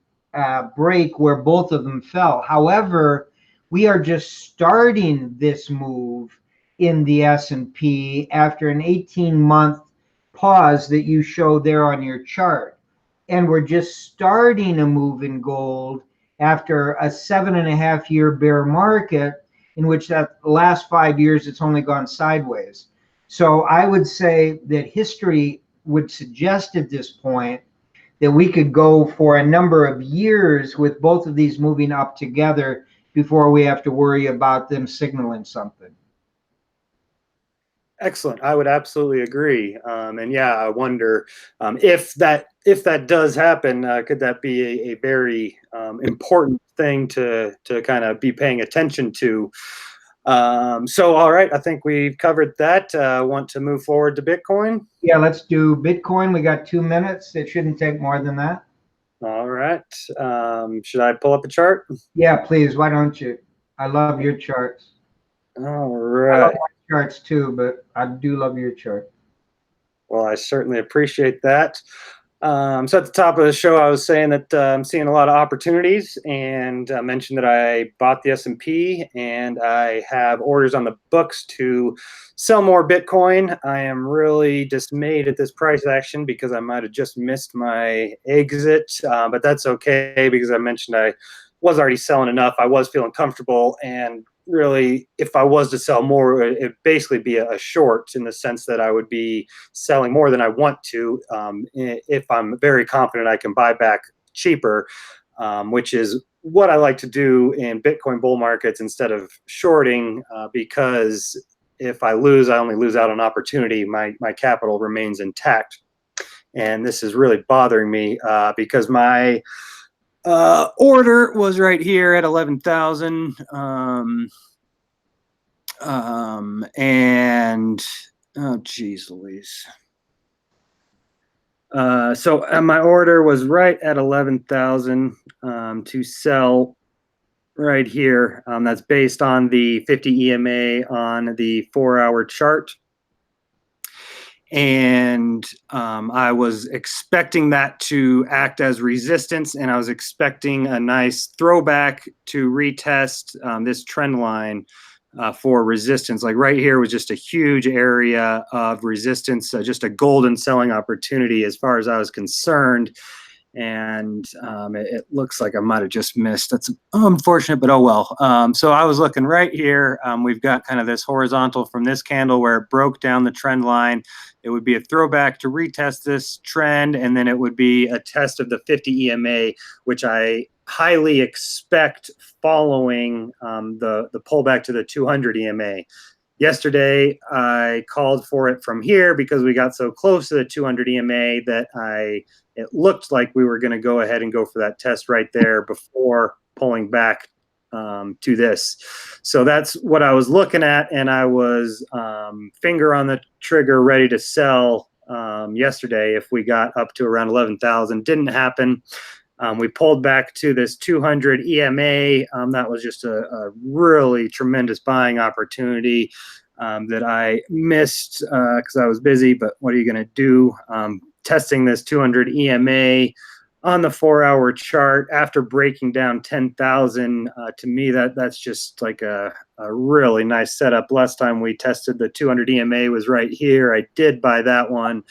break where both of them fell. However, we are just starting this move in the S&P after an 18-month pause that you show there on your chart. And we're just starting a move in gold after a 7.5-year bear market in which that last 5 years it's only gone sideways. So I would say that history would suggest at this point that we could go for a number of years with both of these moving up together before we have to worry about them signaling something. Excellent. I would absolutely agree. And yeah, I wonder if that does happen, could that be a very important thing to kind of be paying attention to? So, all right, I think we've covered that. Want to move forward to Bitcoin? Yeah, let's do Bitcoin. We got 2 minutes. It shouldn't take more than that. All right. Should I pull up a chart? Yeah, please. Why don't you? I love your charts. All I love right. my charts too, but I do love your chart. Well, I certainly appreciate that. So at the top of the show, I was saying that I'm seeing a lot of opportunities, and I mentioned that I bought the S&P and I have orders on the books to sell more Bitcoin. I am really dismayed at this price action because I might have just missed my exit, but that's okay because I mentioned I was already selling enough. I was feeling comfortable, and really, if I was to sell more, it'd basically be a short in the sense that I would be selling more than I want to if I'm very confident I can buy back cheaper, which is what I like to do in Bitcoin bull markets instead of shorting, because if I lose, I only lose out on opportunity. My capital remains intact. And this is really bothering me because my order was right here at 11,000. And oh geez Louise. So my order was right at 11,000 to sell right here. That's based on the 50 EMA on the 4-hour chart. And I was expecting that to act as resistance, and I was expecting a nice throwback to retest this trend line for resistance. Like right here was just a huge area of resistance, just a golden selling opportunity as far as I was concerned. And it looks like I might have just missed. That's unfortunate, but oh well. So I was looking right here. We've got kind of this horizontal from this candle where it broke down the trend line. It would be a throwback to retest this trend, and then it would be a test of the 50 EMA, which I highly expect following the pullback to the 200 EMA. Yesterday, I called for it from here because we got so close to the 200 EMA that it looked like we were going to go ahead and go for that test right there before pulling back to this. So that's what I was looking at, and I was finger on the trigger ready to sell yesterday if we got up to around 11,000. Didn't happen. We pulled back to this 200 EMA. That was just a really tremendous buying opportunity that I missed because I was busy, but what are you going to do? Testing this 200 EMA on the 4-hour chart after breaking down 10,000. To me, that's just like a really nice setup. Last time we tested the 200 EMA was right here. I did buy that one.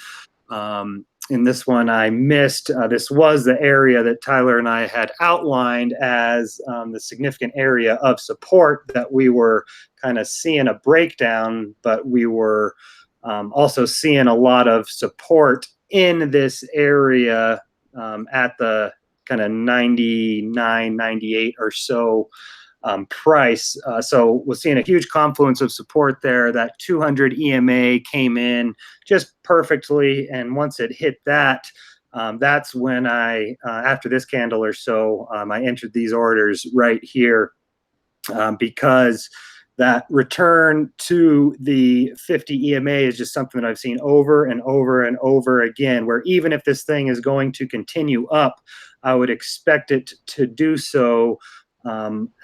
In this one, I missed. This was the area that Tyler and I had outlined as the significant area of support that we were kind of seeing a breakdown, but we were also seeing a lot of support in this area at the kind of 99, 98 or so price. So we're seeing a huge confluence of support there. That 200 EMA came in just perfectly. And once it hit that, that's when I, after this candle or so, I entered these orders right here because that return to the 50 EMA is just something that I've seen over and over and over again, where even if this thing is going to continue up, I would expect it to do so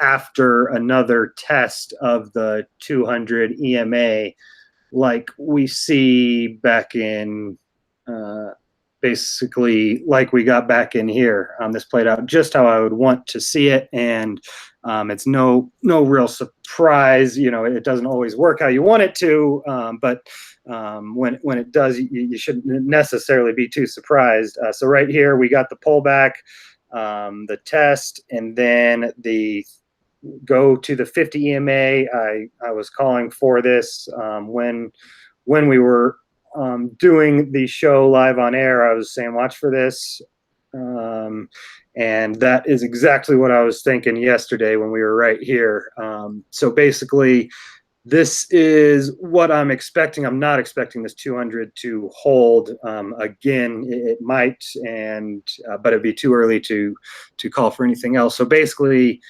after another test of the 200 EMA, like we see back in basically like we got back in here. This played out just how I would want to see it, and it's no real surprise. You know, it doesn't always work how you want it to, but when it does, you shouldn't necessarily be too surprised. So right here, we got the pullback, the test, and then the go to the 50 EMA. I was calling for this when we were doing the show live on air. I was saying, watch for this. And that is exactly what I was thinking yesterday when we were right here. So basically, this is what I'm expecting. I'm not expecting this 200 to hold. Again, it might, but it'd be too early to call for anything else. So basically,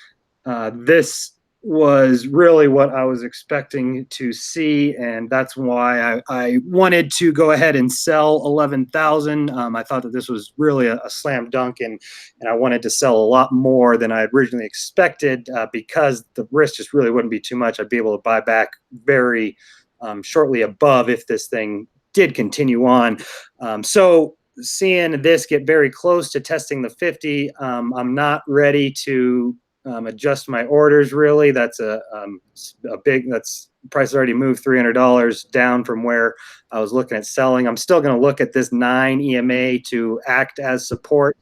this was really what I was expecting to see, and that's why I wanted to go ahead and sell 11,000. I thought that this was really a slam dunk, and I wanted to sell a lot more than I originally expected because the risk just really wouldn't be too much. I'd be able to buy back very shortly above if this thing did continue on. So seeing this get very close to testing the 50, I'm not ready to adjust my orders. Really, that's a big, that's price already moved $300 down from where I was looking at selling. I'm still going to look at this 9 EMA to act as support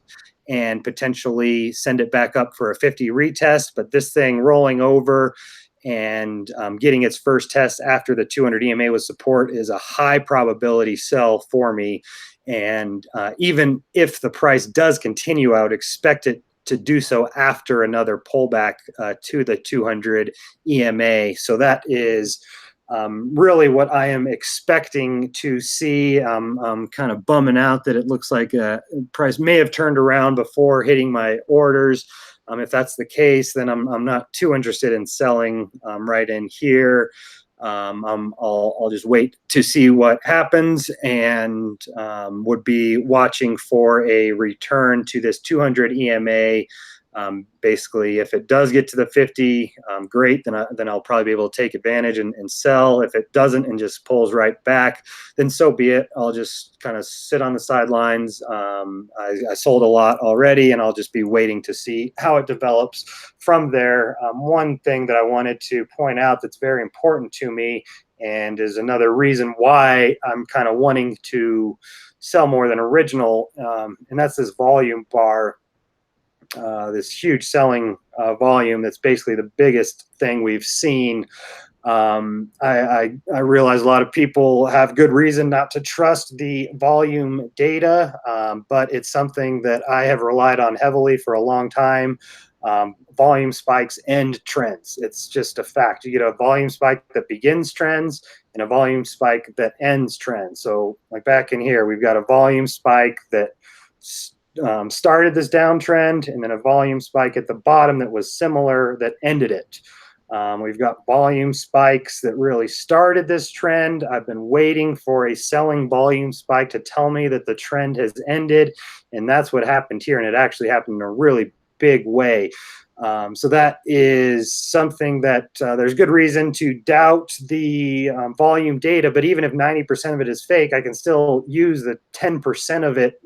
and potentially send it back up for a 50 retest, but this thing rolling over and getting its first test after the 200 EMA with support is a high probability sell for me. And even if the price does continue, I would expect it to do so after another pullback to the 200 EMA. So that is really what I am expecting to see. I'm kind of bumming out that it looks like price may have turned around before hitting my orders. If that's the case, then I'm not too interested in selling right in here. I'll just wait to see what happens, and would be watching for a return to this 200 EMA. Basically, if it does get to the 50, great, then I'll probably be able to take advantage and sell. If it doesn't and just pulls right back, then so be it. I'll just kind of sit on the sidelines. I sold a lot already, and I'll just be waiting to see how it develops from there. One thing that I wanted to point out that's very important to me, and is another reason why I'm kind of wanting to sell more than original, and that's this volume bar. This huge selling volume that's basically the biggest thing we've seen. I realize a lot of people have good reason not to trust the volume data, but it's something that I have relied on heavily for a long time. Volume spikes end trends. It's just a fact. You get a volume spike that begins trends and a volume spike that ends trends. So like back in here, we've got a volume spike that started this downtrend, and then a volume spike at the bottom that was similar that ended it. We've got volume spikes that really started this trend. I've been waiting for a selling volume spike to tell me that the trend has ended, and that's what happened here, and it actually happened in a really big way. So that is something that there's good reason to doubt the volume data, but even if 90% of it is fake, I can still use the 10% of it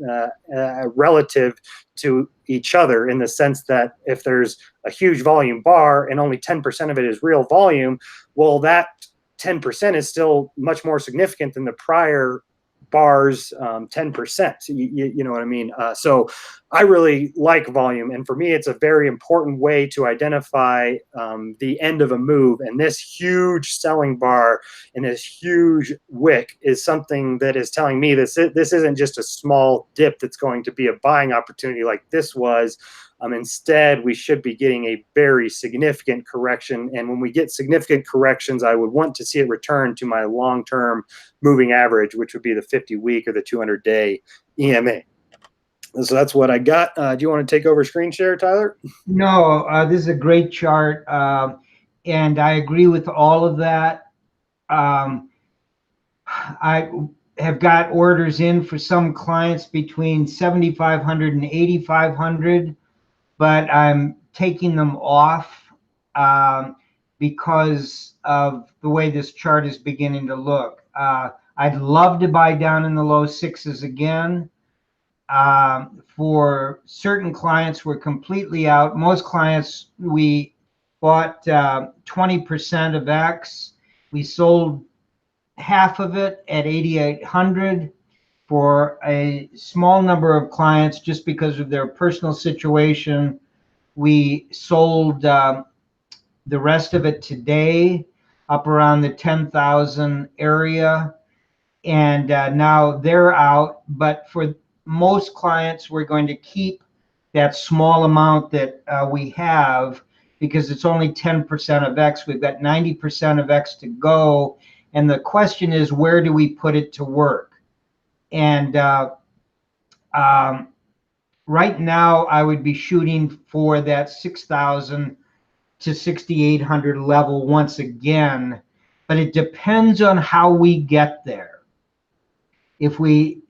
relative to each other, in the sense that if there's a huge volume bar and only 10% of it is real volume, well, that 10% is still much more significant than the prior bars 10%. You know what I mean? So I really like volume, and for me it's a very important way to identify the end of a move, and this huge selling bar and this huge wick is something that is telling me this isn't just a small dip that's going to be a buying opportunity like this was. Instead, we should be getting a very significant correction. And when we get significant corrections, I would want to see it return to my long-term moving average, which would be the 50-week or the 200-day EMA. So that's what I got. Do you want to take over screen share, Tyler? No, this is a great chart. And I agree with all of that. I have got orders in for some clients between 7,500 and 8,500. But I'm taking them off because of the way this chart is beginning to look. I'd love to buy down in the low sixes again. For certain clients, we're completely out. Most clients, we bought 20% of X. We sold half of it at 8,800. For a small number of clients, just because of their personal situation, we sold the rest of it today up around the 10,000 area, and now they're out. But for most clients, we're going to keep that small amount that we have, because it's only 10% of X. We've got 90% of X to go, and the question is, where do we put it to work? And right now, I would be shooting for that 6,000 to 6,800 level once again, but it depends on how we get there. If we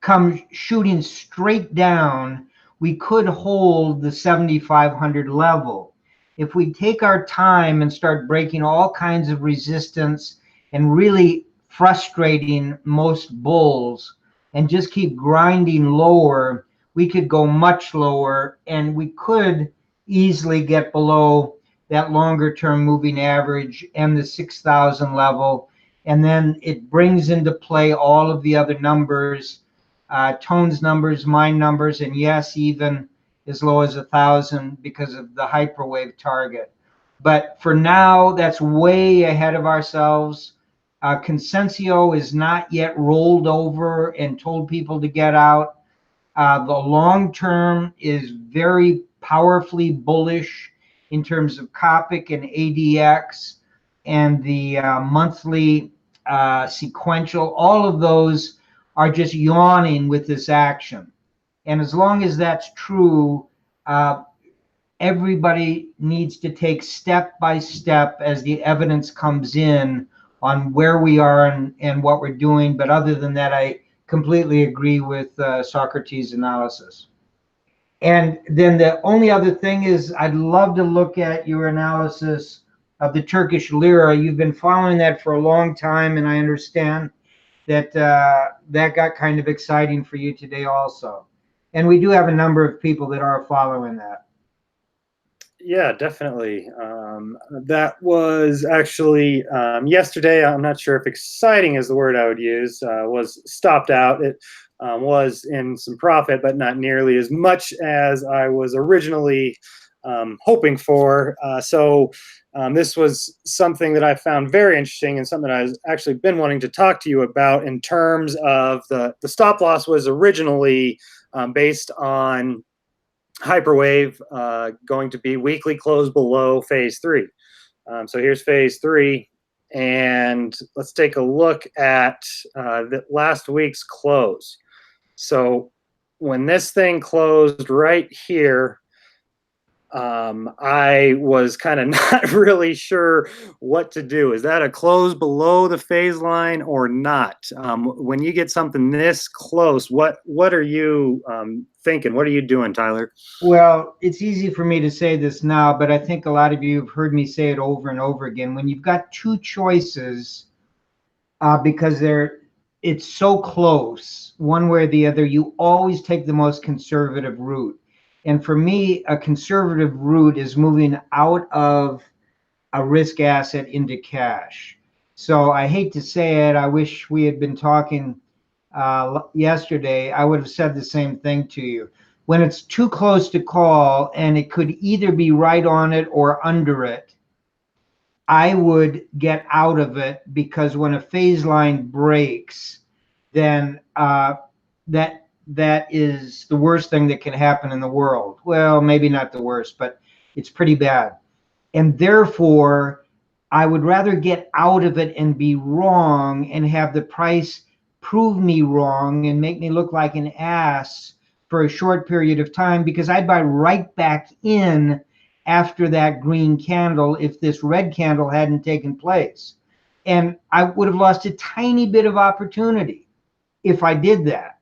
come shooting straight down, we could hold the 7,500 level. If we take our time and start breaking all kinds of resistance and really frustrating most bulls, and just keep grinding lower, we could go much lower, and we could easily get below that longer term moving average and the 6,000 level. And then it brings into play all of the other numbers, Tone's numbers, my numbers, and yes, even as low as 1,000 because of the hyperwave target. But for now, that's way ahead of ourselves. Consensio is not yet rolled over and told people to get out. The long term is very powerfully bullish in terms of Copic and ADX, and the monthly sequential. All of those are just yawning with this action. And as long as that's true, everybody needs to take step by step as the evidence comes in on where we are and what we're doing. But other than that, I completely agree with Socrates' analysis. And then the only other thing is, I'd love to look at your analysis of the Turkish lira. You've been following that for a long time, and I understand that that got kind of exciting for you today also. And we do have a number of people that are following that. Yeah, definitely. That was actually yesterday. I'm not sure if exciting is the word I would use. Was stopped out. It was in some profit, but not nearly as much as I was originally hoping for. So this was something that I found very interesting, and something I've actually been wanting to talk to you about in terms of the stop loss was originally based on Hyperwave going to be weekly close below phase 3. So here's phase 3, and let's take a look at the last week's close. So when this thing closed right here, I was kind of not really sure what to do. Is that a close below the phase line or not? When you get something this close, what are you thinking? What are you doing, Tyler? Well, it's easy for me to say this now, but I think a lot of you have heard me say it over and over again. When you've got two choices, because it's so close, one way or the other, you always take the most conservative route. And for me, a conservative route is moving out of a risk asset into cash. So I hate to say it. I wish we had been talking yesterday. I would have said the same thing to you. When it's too close to call and it could either be right on it or under it, I would get out of it, because when a phase line breaks, then that is the worst thing that can happen in the world. Well, maybe not the worst, but it's pretty bad. And therefore, I would rather get out of it and be wrong and have the price prove me wrong and make me look like an ass for a short period of time, because I'd buy right back in after that green candle if this red candle hadn't taken place. And I would have lost a tiny bit of opportunity if I did that.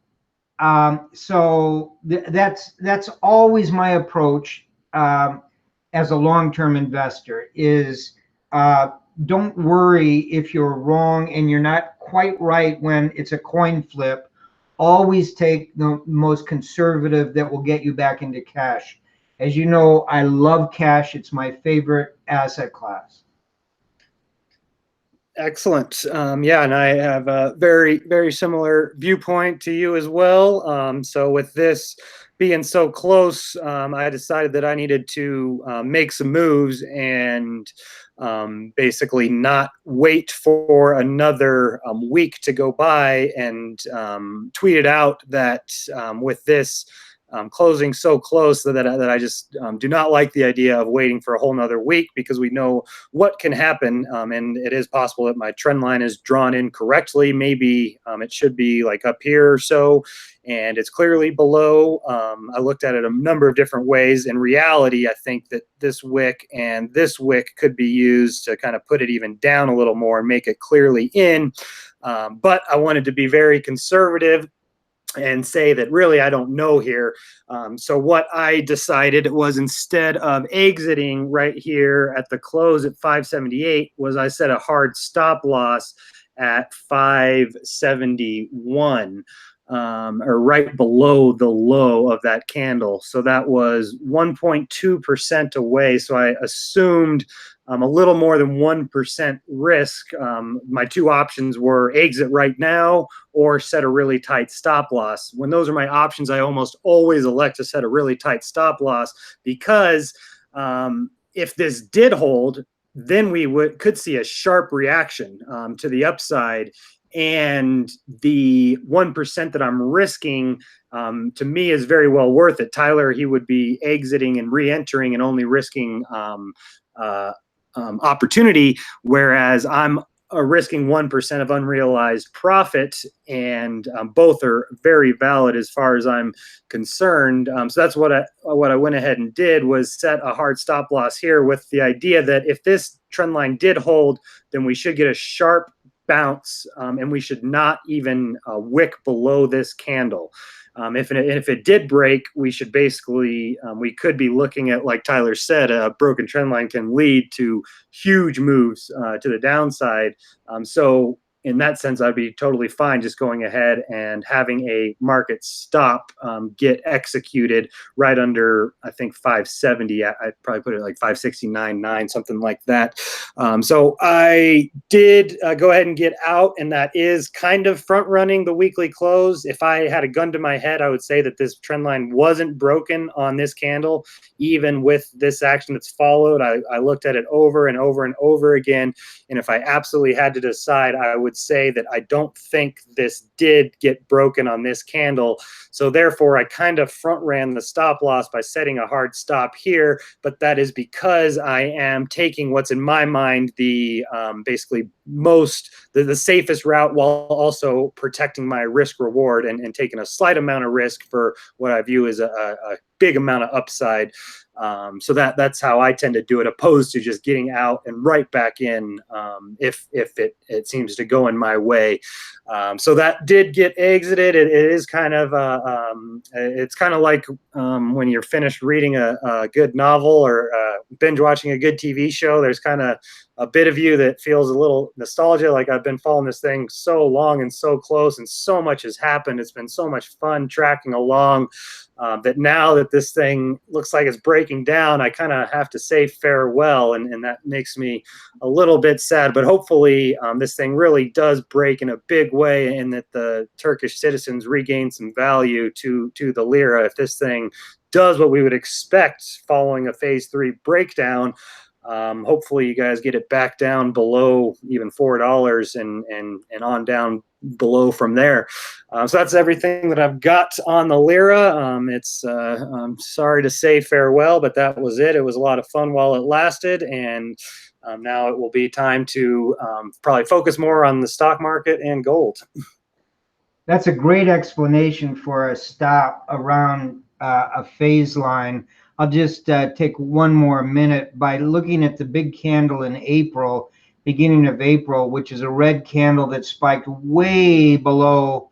So that's always my approach as a long-term investor is don't worry if you're wrong and you're not quite right when it's a coin flip. Always take the most conservative that will get you back into cash. As you know, I love cash. It's my favorite asset class. Excellent. Yeah, and I have a very, very similar viewpoint to you as well. So with this being so close, I decided that I needed to make some moves and basically not wait for another week to go by, and tweeted out that with this closing so close that I just do not like the idea of waiting for a whole nother week, because we know what can happen, and it is possible that my trend line is drawn incorrectly. Maybe it should be like up here or so, and it's clearly below. I looked at it a number of different ways. In reality, I think that this wick and this wick could be used to kind of put it even down a little more and make it clearly in, but I wanted to be very conservative and say that really I don't know here. So what I decided was, instead of exiting right here at the close at 578, was I set a hard stop loss at 571, or right below the low of that candle. So that was 1.2% away. So I assumed a little more than 1% risk. My two options were exit right now or set a really tight stop loss. When those are my options, I almost always elect to set a really tight stop loss, because if this did hold, then we could see a sharp reaction to the upside. And the 1% that I'm risking, to me, is very well worth it. Tyler, he would be exiting and re-entering and only risking opportunity, whereas I'm risking 1% of unrealized profit, and both are very valid as far as I'm concerned. So that's what I went ahead and did, was set a hard stop loss here, with the idea that if this trend line did hold, then we should get a sharp bounce, and we should not even wick below this candle. If it did break, we should basically, we could be looking at, like Tyler said, a broken trend line can lead to huge moves to the downside. So in that sense, I'd be totally fine just going ahead and having a market stop get executed right under, I think, 570. I'd probably put it like 569.9, something like that. So I did go ahead and get out, and that is kind of front running the weekly close. If I had a gun to my head, I would say that this trend line wasn't broken on this candle, even with this action that's followed. I looked at it over and over and over again, and if I absolutely had to decide, I would would say that I don't think this did get broken on this candle. So therefore, I kind of front ran the stop loss by setting a hard stop here, but that is because I am taking what's in my mind the basically the safest route, while also protecting my risk reward and taking a slight amount of risk for what I view as a big amount of upside. So that's how I tend to do it, opposed to just getting out and right back in if it seems to go in my way. So that did get exited. It is kind of it's kind of like when you're finished reading a good novel or binge watching a good TV show. There's kind of a bit of you that feels a little nostalgia, like I've been following this thing so long and so close, and so much has happened. It's been so much fun tracking along. That now that this thing looks like it's breaking down, I kind of have to say farewell, and that makes me a little bit sad. But hopefully this thing really does break in a big way, and that the Turkish citizens regain some value to the lira. If this thing does what we would expect following a phase 3 breakdown, hopefully you guys get it back down below even $4 and on down below from there. So that's everything that I've got on the lira. I'm sorry to say farewell, but that was it. It was a lot of fun while it lasted, and now it will be time to probably focus more on the stock market and gold. That's a great explanation for a stop around a phase line. I'll just take one more minute by looking at the big candle in April, beginning of April, which is a red candle that spiked way below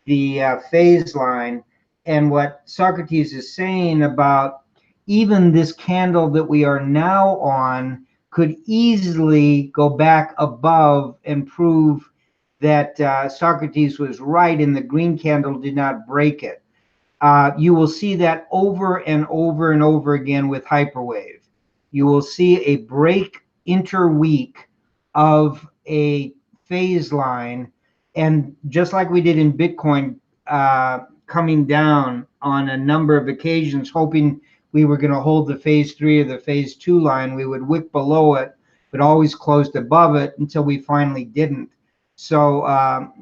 the phase line. And what Socrates is saying about even this candle that we are now on could easily go back above and prove that Socrates was right and the green candle did not break it. You will see that over and over and over again with Hyperwave. You will see a break interweek of a phase line, and just like we did in Bitcoin, coming down on a number of occasions, hoping we were going to hold the phase 3 or the phase 2 line. We would wick below it, but always closed above it until we finally didn't. So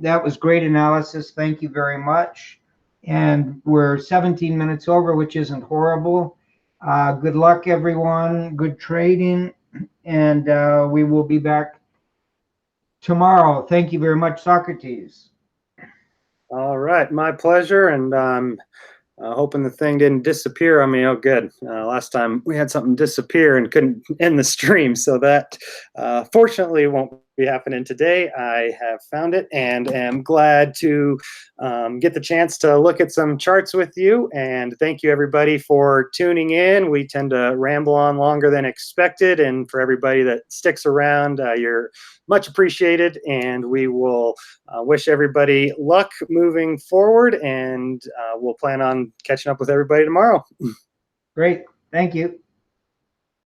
that was great analysis. Thank you very much. And we're 17 minutes over, which isn't horrible. Good luck, everyone. Good trading. And we will be back tomorrow. Thank you very much, Socrates. All right, my pleasure. And hoping the thing didn't disappear on me. Oh, good. Last time we had something disappear and couldn't end the stream. So that fortunately won't be happening today. I have found it and am glad to get the chance to look at some charts with you. And thank you, everybody, for tuning in. We tend to ramble on longer than expected. And for everybody that sticks around, you're much appreciated. And we will wish everybody luck moving forward. And we'll plan on catching up with everybody tomorrow. Great. Thank you.